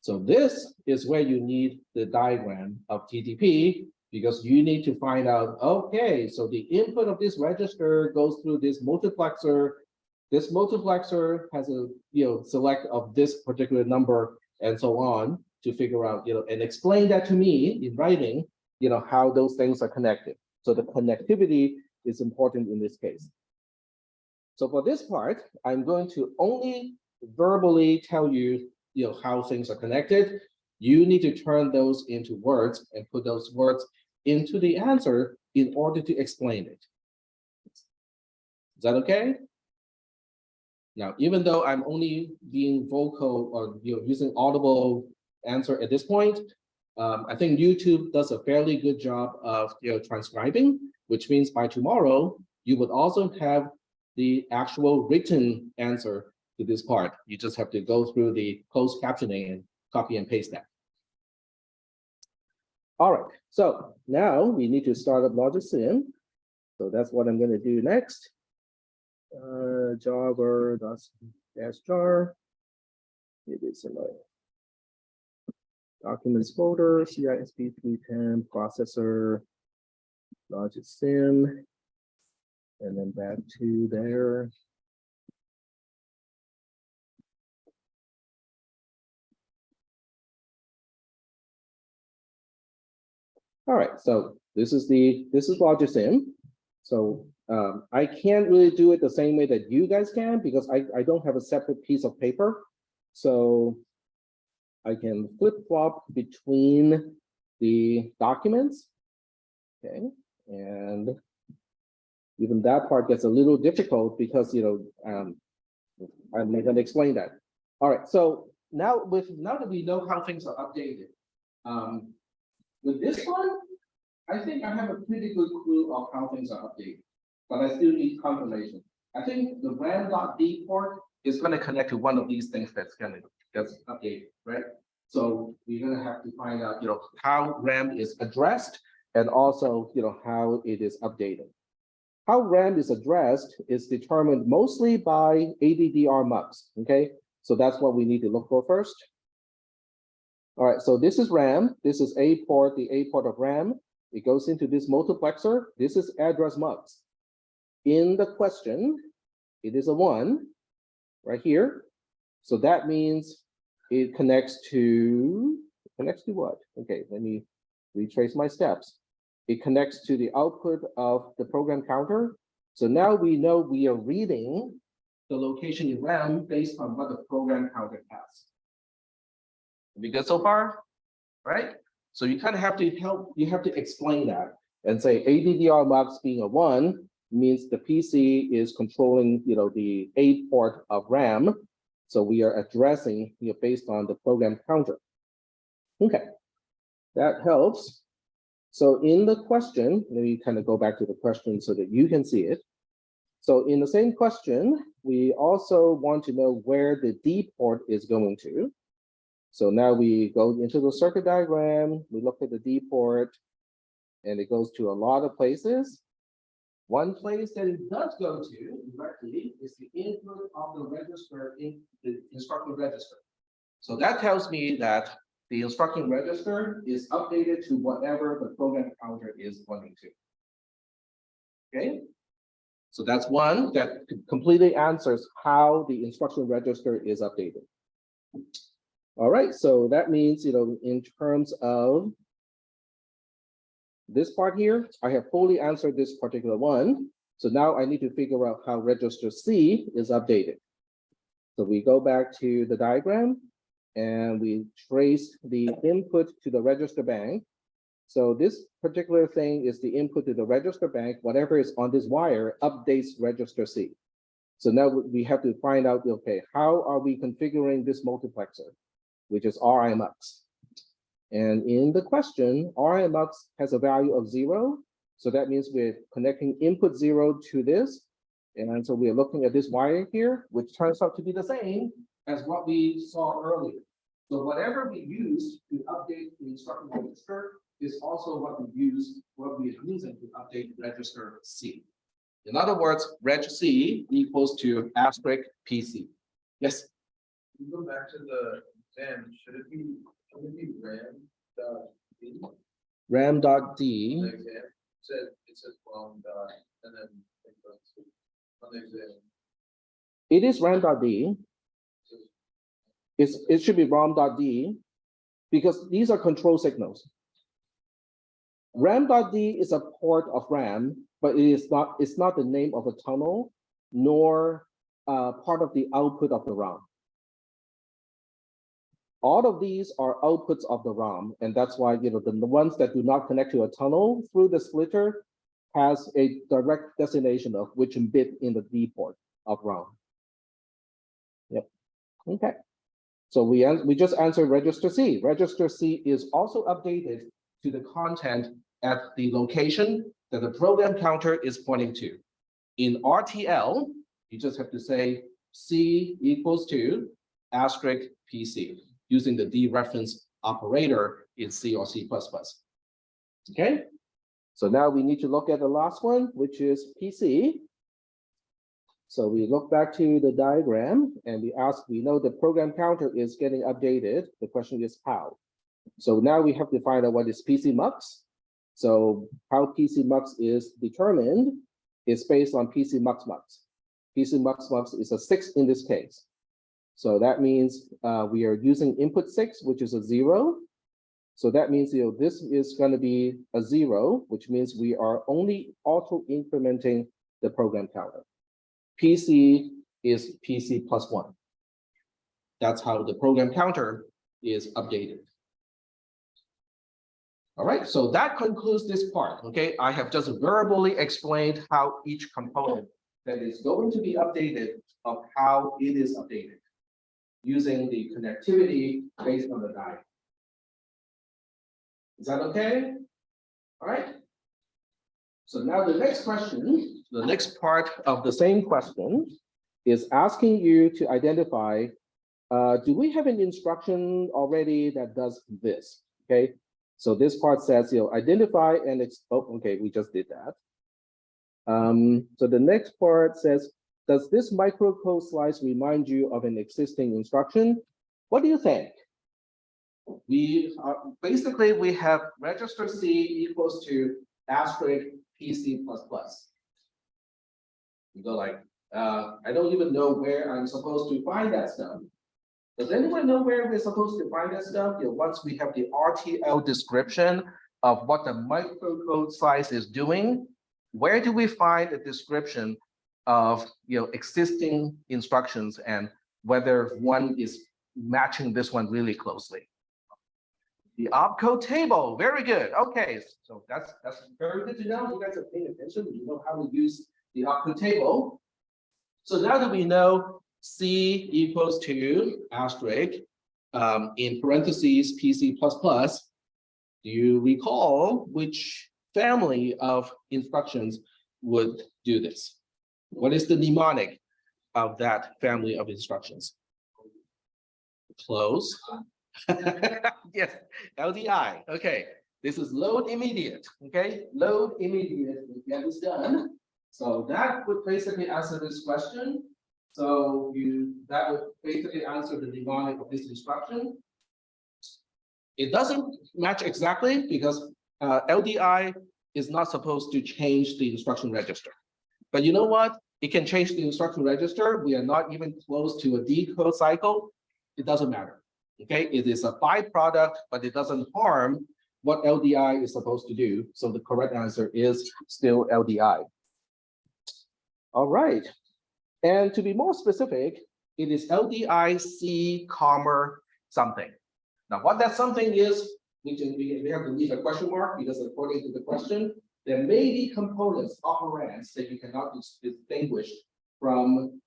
So this is where you need the diagram of TTP because you need to find out, okay, so the input of this register goes through this multiplexer. This multiplexer has a select of this particular number and so on to figure out, and explain that to me in writing, how those things are connected. So the connectivity is important in this case. So for this part, I'm going to only verbally tell you, how things are connected. You need to turn those into words and put those words into the answer in order to explain it. Is that okay? Now, even though I'm only being vocal or using audible answer at this point, I think YouTube does a fairly good job of transcribing, which means by tomorrow, you would also have the actual written answer to this part. You just have to go through the closed captioning and copy and paste that. All right, so now we need to start up LogicSim. So that's what I'm going to do next. Java.jar. It is in my documents folder, CISP310 processor, LogicSim, and then back to there. All right, so this is LogicSim. So I can't really do it the same way that you guys can because I don't have a separate piece of paper. So I can flip-flop between the documents. Okay, and even that part gets a little difficult because I'm going to explain that. All right, so now that we know how things are updated, with this one, I think I have a pretty good clue of how things are updated, but I still need confirmation. I think the RAM.D port is going to connect to one of these things that's updated, right? So we're going to have to find out, how RAM is addressed and also, how it is updated. How RAM is addressed is determined mostly by ADDR mux, okay? So that's what we need to look for first. All right, so this is RAM. This is A port, the A port of RAM. It goes into this multiplexer. This is address mux. In the question, it is a 1 right here. So that means it connects to what? Okay, let me retrace my steps. It connects to the output of the program counter. So now we know we are reading the location in RAM based on what the program counter has. We good so far? Right? So you kind of have to explain that and say ADDR mux being a 1 means the PC is controlling, the A port of RAM. So we are addressing, based on the program counter. Okay, that helps. So in the question, let me kind of go back to the question so that you can see it. So in the same question, we also want to know where the D port is going to. So now we go into the circuit diagram, we look at the D port, and it goes to a lot of places. One place that it does go to directly is the input of the register in the instruction register. So that tells me that the instruction register is updated to whatever the program counter is pointing to. Okay, so that's one that completely answers how the instruction register is updated. All right, so that means, in terms of this part here, I have fully answered this particular one. So now I need to figure out how register C is updated. So we go back to the diagram and we trace the input to the register bank. So this particular thing is the input to the register bank. Whatever is on this wire updates register C. So now we have to find out, okay, how are we configuring this multiplexer, which is RI mux. And in the question, RI mux has a value of 0. So that means we're connecting input 0 to this. And so we're looking at this wire here, which turns out to be the same as what we saw earlier. So whatever we use to update the instruction register is also what we're using to update register C. In other words, reg C equals to asterisk PC. Yes? You go back to the exam, should it be RAM.D. The exam it says wrong dot and then it goes to on the exam. It is RAM.D. It should be ROM.D because these are control signals. RAM.D is a port of RAM, but it's not the name of a tunnel, nor part of the output of the ROM. All of these are outputs of the ROM, and that's why the ones that do not connect to a tunnel through the splitter has a direct destination of which bit in the D port of ROM. Yep. Okay. So we just answered register C. Register C is also updated to the content at the location that the program counter is pointing to. In RTL, you just have to say C equals to asterisk PC using the dereference operator in C or C++. Okay, so now we need to look at the last one, which is PC. So we look back to the diagram and we know the program counter is getting updated. The question is how. So now we have to find out what is PC mux. So how PC mux is determined is based on PC mux mux. PC mux mux is a 6 in this case. So that means we are using input 6, which is a 0. So that means this is going to be a 0, which means we are only auto incrementing the program counter. PC is PC plus 1. That's how the program counter is updated. All right, so that concludes this part. Okay, I have just verbally explained how each component that is going to be updated of how it is updated. using the connectivity based on the diagram. Is that okay? All right. So now the next question, the next part of the same question is asking you to identify, do we have an instruction already that does this? Okay, so this part says, identify and okay, we just did that. So the next part says, does this microcode slice remind you of an existing instruction? What do you think? We basically we have register C equals to asterisk PC++. You go like, I don't even know where I'm supposed to find that stuff. Does anyone know where we're supposed to find that stuff? Once we have the RTL description of what the microcode slice is doing, where do we find a description of existing instructions and whether one is matching this one really closely? The opcode table, very good. Okay, so that's very good to know. You guys are paying attention. You know how to use the opcode table. So now that we know C equals to asterisk in parentheses PC++, do you recall which family of instructions would do this? What is the mnemonic of that family of instructions? Close. Yes, LDI. Okay, this is load immediate. Okay, load immediate. We get this done. So that would basically answer this question. So that would basically answer the mnemonic of this instruction. It doesn't match exactly because LDI is not supposed to change the instruction register. But you know what? It can change the instruction register. We are not even close to a decode cycle. It doesn't matter. Okay, it is a byproduct, but it doesn't harm what LDI is supposed to do. So the correct answer is still LDI. All right. And to be more specific, it is LDI C, something. Now, what that something is, we have to leave a question mark because according to the question, there may be components, operands that you cannot distinguish from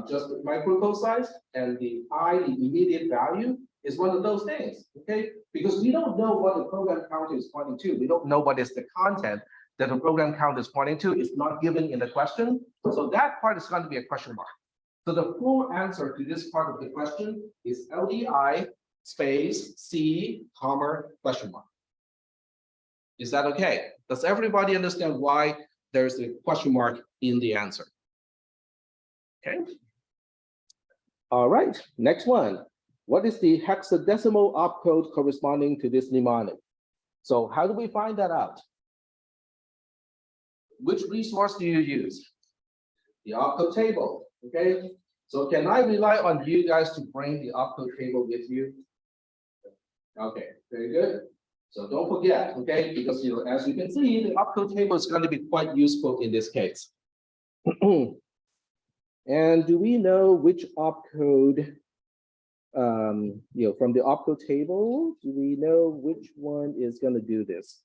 just the microcode size, and the immediate value is one of those things, okay? Because we don't know what the program counter is pointing to. We don't know what is the content that the program count is pointing to. It's not given in the question. So that part is going to be a question mark. So the full answer to this part of the question is LDI space C, question mark. Is that okay? Does everybody understand why there's a question mark in the answer? Okay. All right, next one. What is the hexadecimal opcode corresponding to this mnemonic? So how do we find that out? Which resource do you use? The opcode table, okay? So can I rely on you guys to bring the opcode table with you? Okay, very good. So don't forget, okay? Because as you can see, the opcode table is going to be quite useful in this case. And do we know which opcode, from the opcode table, do we know which one is going to do this?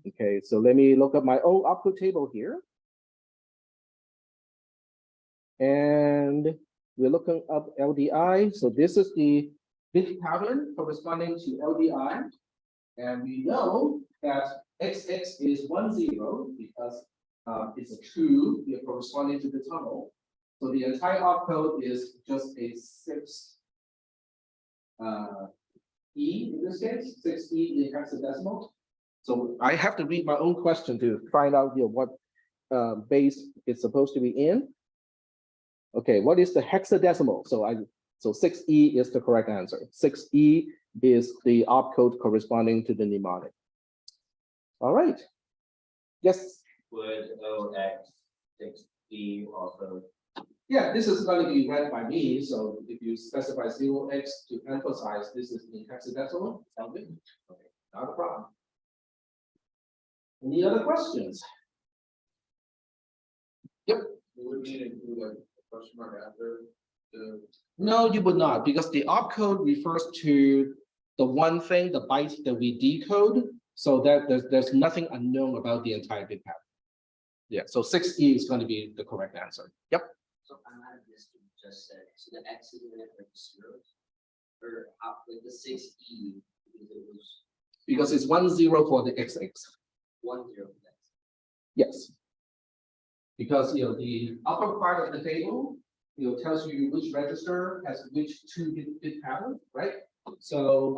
Okay, so let me look up my own opcode table here. And we're looking up LDI. So this is the bit pattern corresponding to LDI. And we know that XX is 10 because it's a true corresponding to the tunnel. So the entire opcode is just a 6 E in this case, 6 E in hexadecimal. So I have to read my own question to find out what base it's supposed to be in. Okay, what is the hexadecimal? So 6E is the correct answer. 6E is the opcode corresponding to the mnemonic. All right. Yes. Would OX 6E also? Yeah, this is going to be read by me. So if you specify 0x to emphasize this is in hexadecimal, sound good? Okay, not a problem. Any other questions? Yep. You would need to include a question mark after the. No, you would not, because the opcode refers to the one thing, the byte that we decode, so that there's nothing unknown about the entire bit pattern. Yeah, so 6E is going to be the correct answer. Yep. So I'm out of this, just said, so the X is gonna have zeros? Or how, like the 6E, because it was Because it's 1-0 for the XX. 1 0 for that. Yes. Because the upper part of the table, tells you which register has which two bit pattern, right? So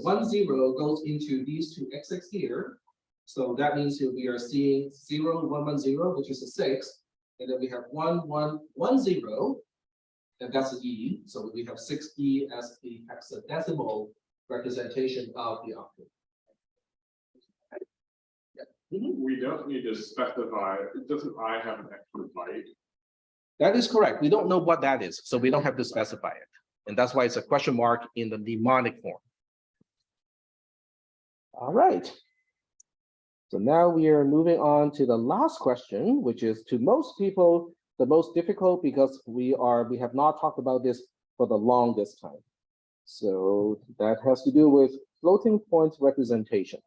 1-0 goes into these two XX here. So that means we are seeing 0, 1, 1, 0, which is a 6, and then we have 1, 1, 1, 0, and that's an E. So we have 6E as the hexadecimal representation of the octet. We don't need to specify, doesn't I have an extra byte? That is correct. We don't know what that is, so we don't have to specify it. And that's why it's a question mark in the mnemonic form. All right. So now we are moving on to the last question, which is to most people, the most difficult because we have not talked about this for the longest time. So that has to do with floating point representation.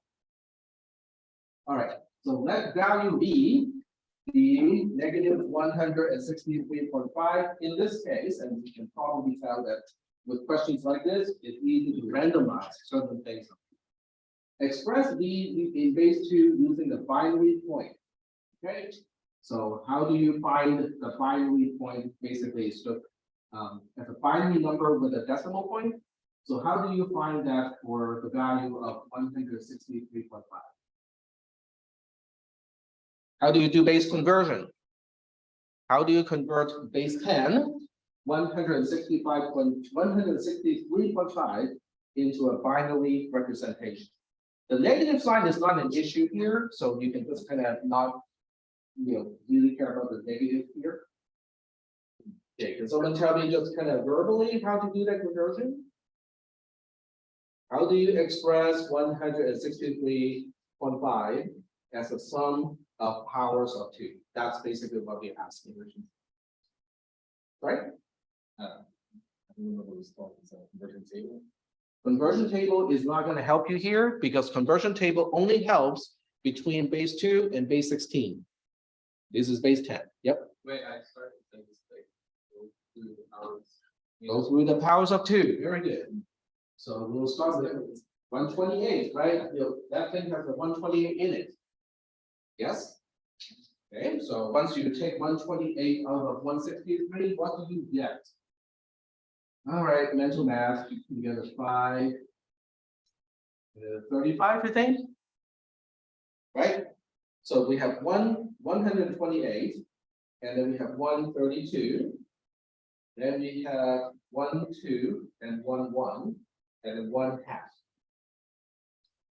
All right, so let value be the negative 163.5 in this case, and you can probably tell that with questions like this, it's easy to randomize certain things. Express v in base 2 using the binary point. Okay, so how do you find the binary point? Basically, so as a binary number with a decimal point. So how do you find that for the value of 163.5? How do you do base conversion? How do you convert base 10, 163.5 into a binary representation? The negative sign is not an issue here, so you can just kind of not, really care about the negative here. Okay, can someone tell me just kind of verbally how to do that conversion? How do you express 163.5 as a sum of powers of 2? That's basically what we're asking. Right? I don't know what it's called, it's a conversion table. Conversion table is not going to help you here because conversion table only helps between base 2 and base 16. This is base 10. Yep. Wait, I started to think this thing. Go through the powers. Go through the powers of 2. Very good. So we'll start with 128, right? That thing has a 128 in it. Yes? Okay, so once you take 128 out of 163, what do you get? All right, mental math, you get a 5, 35, I think. Right? So we have 128, and then we have 132. Then we have 1, 2, and 1, 1, and then 1/2.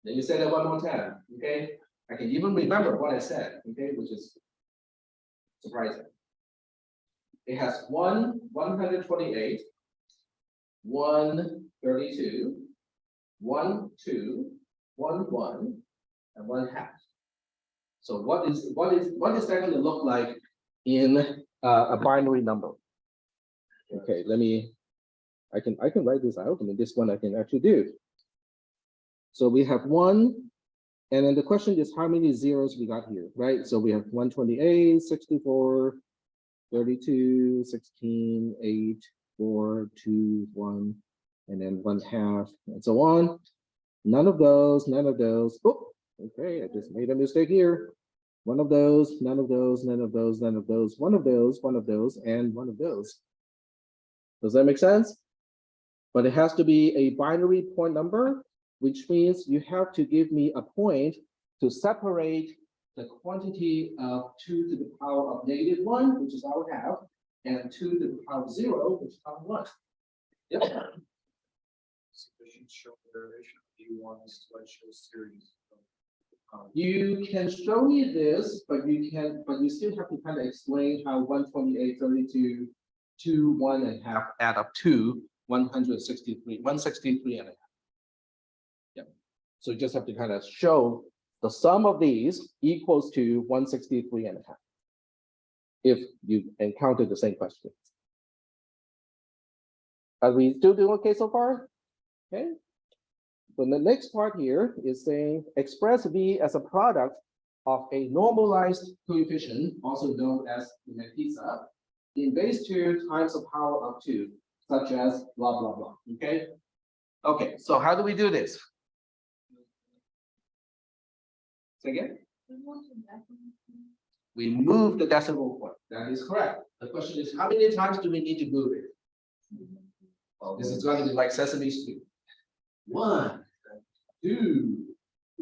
Then you say that one more time, okay? I can even remember what I said, okay, which is surprising. It has 128, 132, 1, 2, 1, 1, and 1/2. So what is that going to look like in a binary number? Okay, I can write this out. I mean, this one I can actually do. So we have 1, and then the question is how many zeros we got here, right? So we have 128, 64, 32, 16, 8, 4, 2, 1, and then 1/2, and so on. None of those. Oh, okay, I just made a mistake here. One of those, none of those, none of those, none of those, one of those, and one of those. Does that make sense? But it has to be a binary point number, which means you have to give me a point to separate the quantity of 2 to the power of -1, which is I would have, and 2 to the power of 0, which is I would want. Yep. Sufficient show derivation. Do you want us to show series? You can show me this, but you still have to kind of explain how 128, 32, 2, 1.5 add up to 163, 163.5. Yep. So you just have to kind of show the sum of these equals to 163.5. If you encounter the same question. Are we still doing okay so far? Okay. So the next part here is saying express V as a product of a normalized coefficient, also known as the pizza, in base 2 times the power of 2, such as blah, blah, blah, okay? Okay, so how do we do this? Say again? We move the decimal point. That is correct. The question is, how many times do we need to move it? Well, this is going to be like Sesame Street. 1, 2,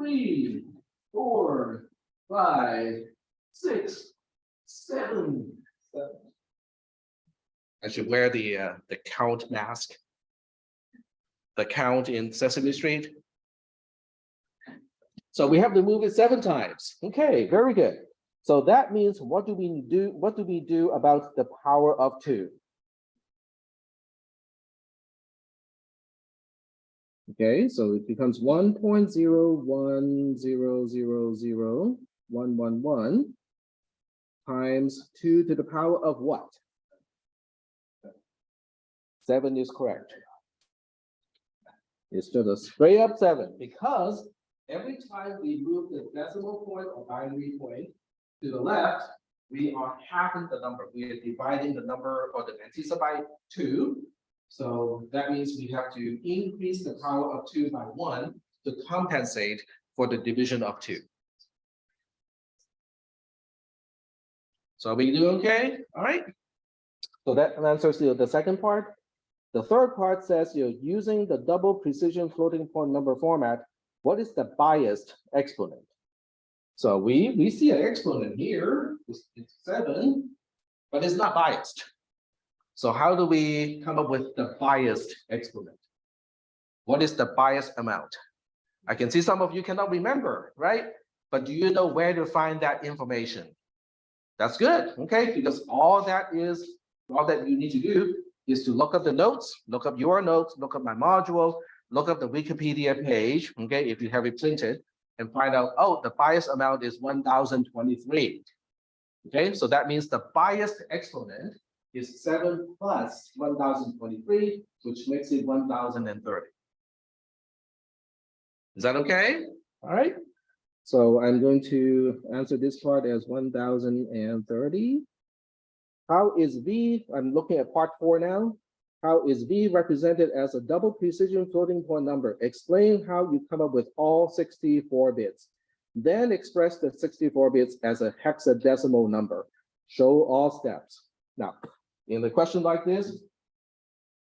3, 4, 5, 6, 7. I should wear the count mask. The count in Sesame Street. So we have to move it 7 times. Okay, very good. So that means what do we do? What do we do about the power of 2? Okay, so it becomes 1.010000111 times 2 to the power of what? 7 is correct. It's just a straight up 7 because every time we move the decimal point or binary point to the left, we are halving the number. We are dividing the number or the antecedent by 2. So that means we have to increase the power of 2 by 1 to compensate for the division of 2. So are we doing okay? All right. So that answers the second part. The third part says you're using the double precision floating point number format. What is the biased exponent? So we see an exponent here, it's 7, but it's not biased. So how do we come up with the biased exponent? What is the bias amount? I can see some of you cannot remember, right? But do you know where to find that information? That's good, okay? Because all that you need to do is to look up the notes, look up your notes, look up my module, look up the Wikipedia page, okay, if you have it printed, and find out, oh, the bias amount is 1023. Okay, so that means the biased exponent is 7 plus 1023, which makes it 1030. Is that okay? All right. So I'm going to answer this part as 1030. How is V, I'm looking at part 4 now. How is V represented as a double precision floating point number? Explain how you come up with all 64 bits. Then express the 64 bits as a hexadecimal number. Show all steps. Now, in a question like this,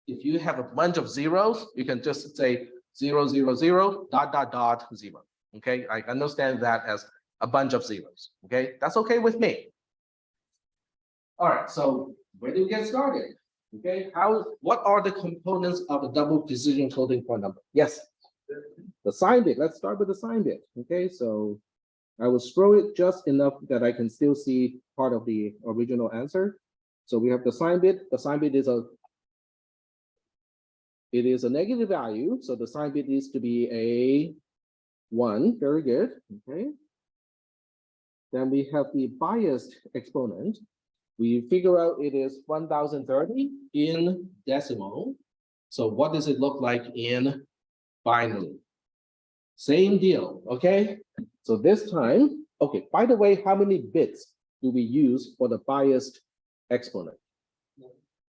if you have a bunch of zeros, you can just say 0, 0, 0, dot, dot, dot, 0. Okay, I understand that as a bunch of zeros. Okay, that's okay with me. All right, so where do we get started? Okay, what are the components of the double precision floating point number? Yes, the sign bit. Let's start with the sign bit. Okay, so I will scroll it just enough that I can still see part of the original answer. So we have the sign bit. The sign bit is a negative value, so the sign bit needs to be a 1. Very good. Okay. Then we have the biased exponent. We figure out it is 1030 in decimal. So what does it look like in binary? Same deal, okay? So this time, okay, by the way, how many bits do we use for the biased exponent?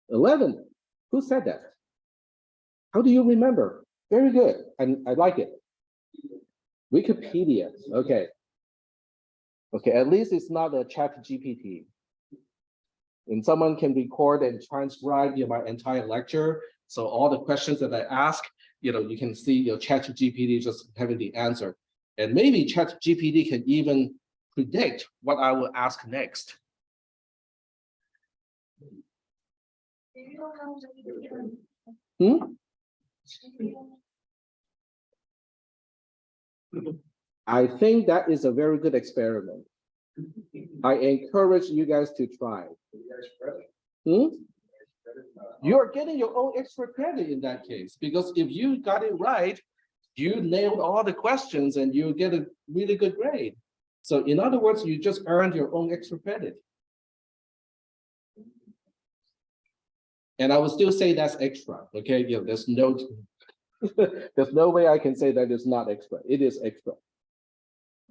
11. Who said that? How do you remember? Very good, and I like it. Wikipedia, okay. Okay, at least it's not a chat GPT. And someone can record and transcribe my entire lecture. So all the questions that I ask, you can see your chat GPT just having the answer. And maybe chat GPT can even predict what I will ask next. I think that is a very good experiment. I encourage you guys to try. You're getting your own extra credit in that case, because if you got it right, you nailed all the questions and you get a really good grade. So in other words, you just earned your own extra credit. And I will still say that's extra, okay? There's no way I can say that it's not extra. It is extra.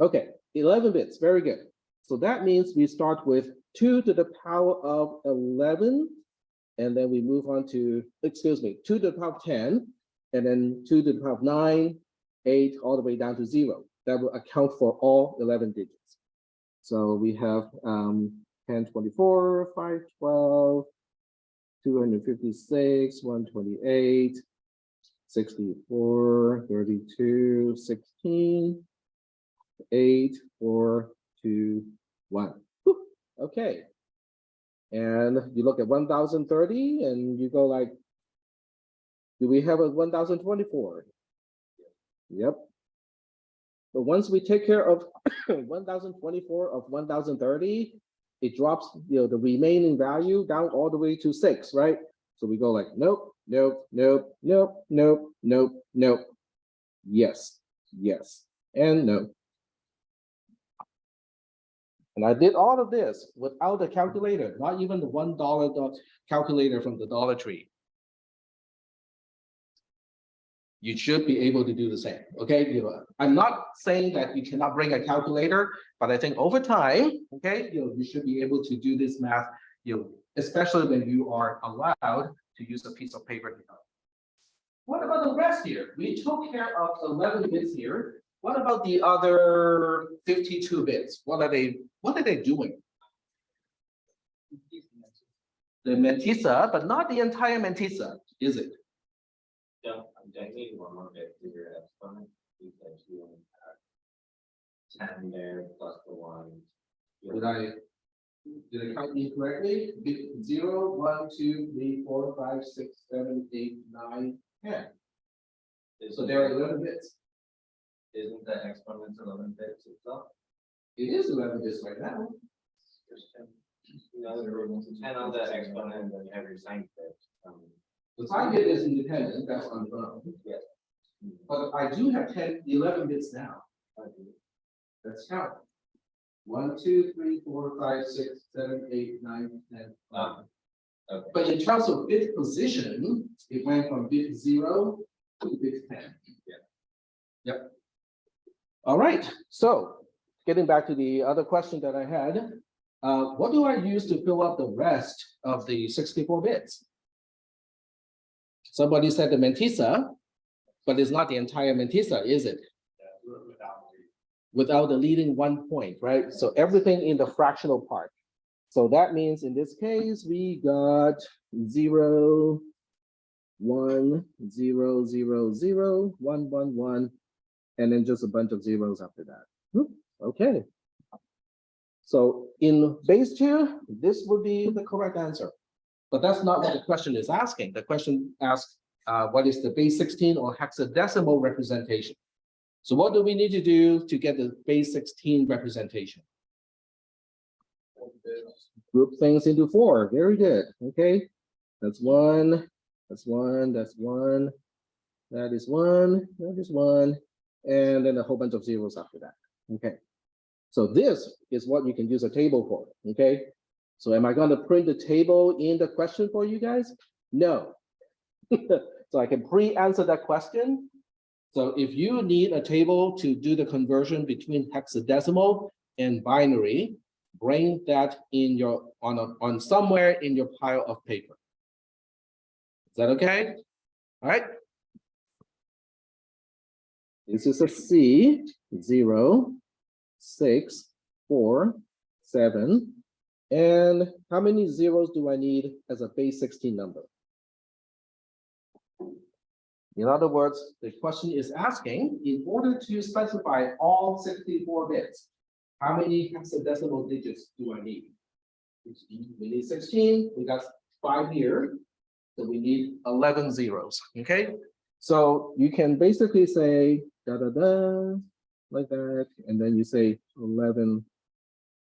Okay, 11 bits, very good. So that means we start with 2 to the power of 11, and then we move on to, 2 to the power of 10, and then 2 to the power of 9, 8, all the way down to 0. That will account for all 11 digits. So we have 1024, 512, 256, 128, 64, 32, 16, 8, 4, 2, 1. Whew. Okay. And you look at 1030 and you go like, do we have a 1024? Yep. But once we take care of 1024 of 1030, it drops, the remaining value down all the way to 6, right? So we go like, nope, nope, nope, nope, nope, nope, nope. Yes, yes, and no. And I did all of this without a calculator, not even the $1 calculator from the Dollar Tree. You should be able to do the same, okay? I'm not saying that you cannot bring a calculator, but I think over time, okay, you should be able to do this math, especially when you are allowed to use a piece of paper to help. What about the rest here? We took care of 11 bits here. What about the other 52 bits? What are they doing? The mantissa, but not the entire mantissa, is it? Yeah, I need one more bit to your exponent because you only have 10 there plus the 1. Did I count incorrectly? 0, 1, 2, 3, 4, 5, 6, 7, 8, 9, 10. So there are 11 bits. Isn't the exponent 11 bits itself? It is 11 bits right now. There's 10. No, there are 10 on the exponent, and then you have your sign bit. The sign bit is independent, that's unknown. Yes. But I do have 11 bits now. Let's count. 1, 2, 3, 4, 5, 6, 7, 8, 9, 10, 11. Okay. But in terms of bit position, it went from bit 0 to bit 10. Yeah. Yep. All right. So getting back to the other question that I had, what do I use to fill up the rest of the 64 bits? Somebody said the mantissa, but it's not the entire mantissa, is it? Without the leading 1 point, right? So everything in the fractional part. So that means in this case, we got 0, 1, 0, 0, 0, 1, 1, 1, and then just a bunch of zeros after that. Okay. So in base 2, this would be the correct answer. But that's not what the question is asking. The question asks, what is the base 16 or hexadecimal representation? So what do we need to do to get the base 16 representation? Group things into 4. Very good. Okay. That's 1. That's 1. That's 1. That is 1. That is 1. And then a whole bunch of zeros after that. Okay. So this is what you can use a table for. Okay. So am I going to print the table in the question for you guys? No. So I can pre-answer that question. So if you need a table to do the conversion between hexadecimal and binary, bring that in your on somewhere in your pile of paper. Is that okay? All right. This is a C, 0, 6, 4, 7. And how many zeros do I need as a base 16 number? In other words, the question is asking, in order to specify all 64 bits, how many hexadecimal digits do I need? We need 16, we got 5 here, so we need 11 zeros, okay? So you can basically say da-da-da, like that, and then you say 11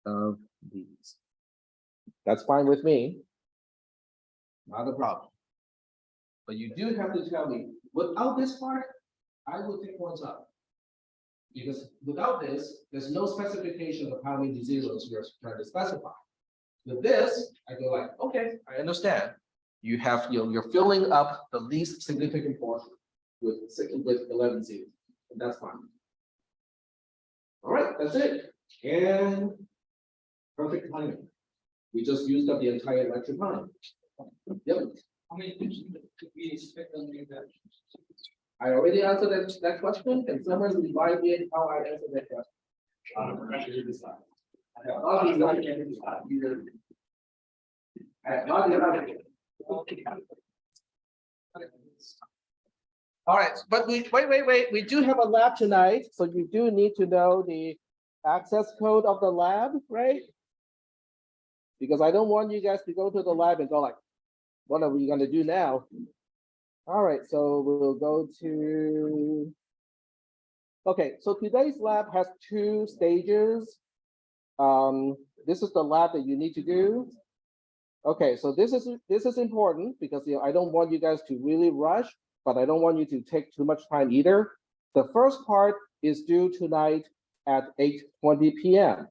of these. That's fine with me. Not a problem. But you do have to tell me, without this part, I will take points up. Because without this, there's no specification of how many zeros you're trying to specify. With this, I go like, okay, I understand. You have, you're filling up the least significant portion with 11 zeros, and that's fine. All right, that's it. And Perfect timing. We just used up the entire lecture time. Yep, How many questions could we expect on the exam? I already answered that question. Can someone remind me how I answered that question? All right, but wait, we do have a lab tonight, so you do need to know the access code of the lab, right? Because I don't want you guys to go to the lab and go like, what are we gonna do now? All right, so we'll go to. Okay, so today's lab has 2 stages. This is the lab that you need to do. Okay, so this is important because I don't want you guys to really rush, but I don't want you to take too much time either. The first part is due tonight at 8:20 p.m.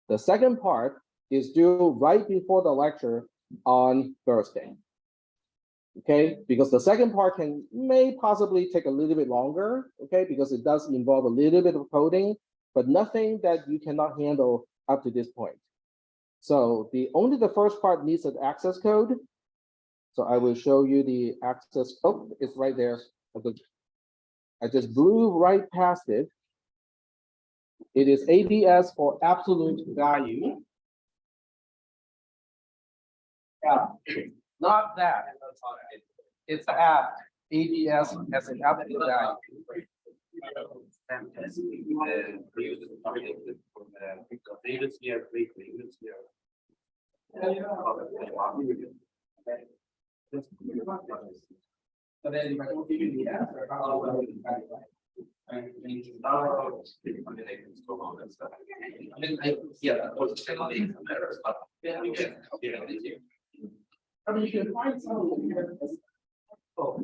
The second part is due right before the lecture on Thursday. Okay, because the second part may possibly take a little bit longer, okay, because it does involve a little bit of coding, but nothing that you cannot handle up to this point. So only the first part needs an access code. So I will show you the access. Oh, it's right there. I just blew right past it. It is ABS for absolute value. Yeah, not that. It's app ABS as an absolute value. But then if I don't give you the answer, how will you find it? I mean, you can find some here. Oh.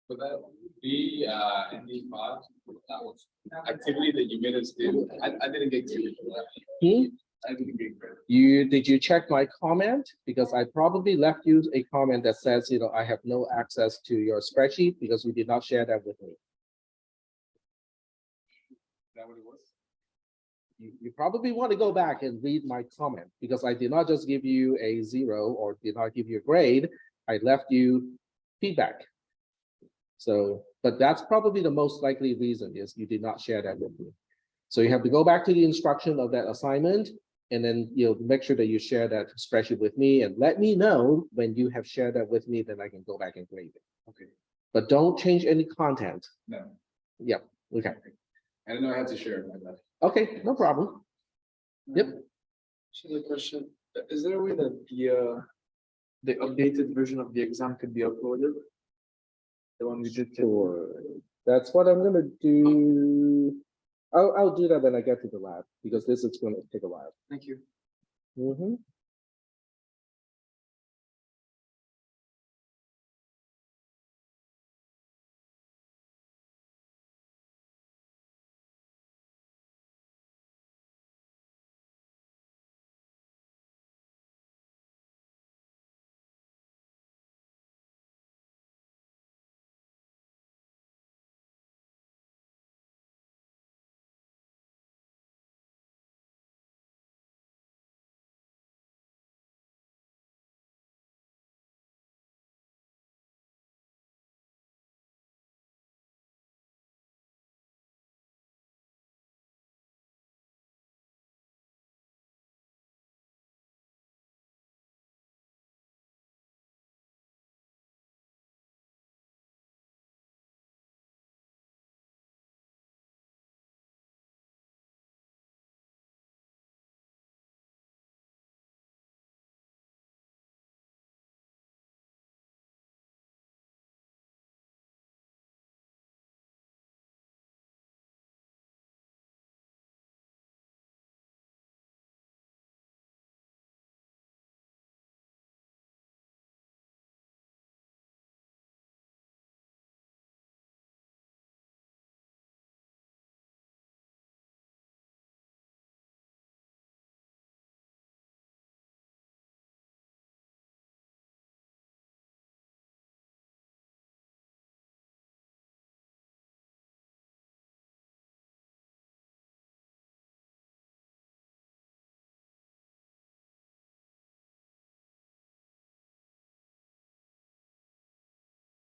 Would that be in the class? That was activity that you made us do. I didn't get to. I didn't get credit. Did you check my comment? Because I probably left you a comment that says, I have no access to your spreadsheet because you did not share that with me. Is that what it was? You probably want to go back and read my comment because I did not just give you a 0 or did not give you a grade. I left you feedback. So, but that's probably the most likely reason is you did not share that with me. So you have to go back to the instruction of that assignment and then make sure that you share that spreadsheet with me and let me know when you have shared that with me, then I can go back and grade it. Okay. But don't change any content. No. Yeah, okay. I didn't know I had to share it. Okay, no problem. Yep. So the question, is there a way that the updated version of the exam could be uploaded? The one we did. Sure. That's what I'm gonna do. I'll do that when I get to the lab because this is gonna take a while. Thank you. Mhm.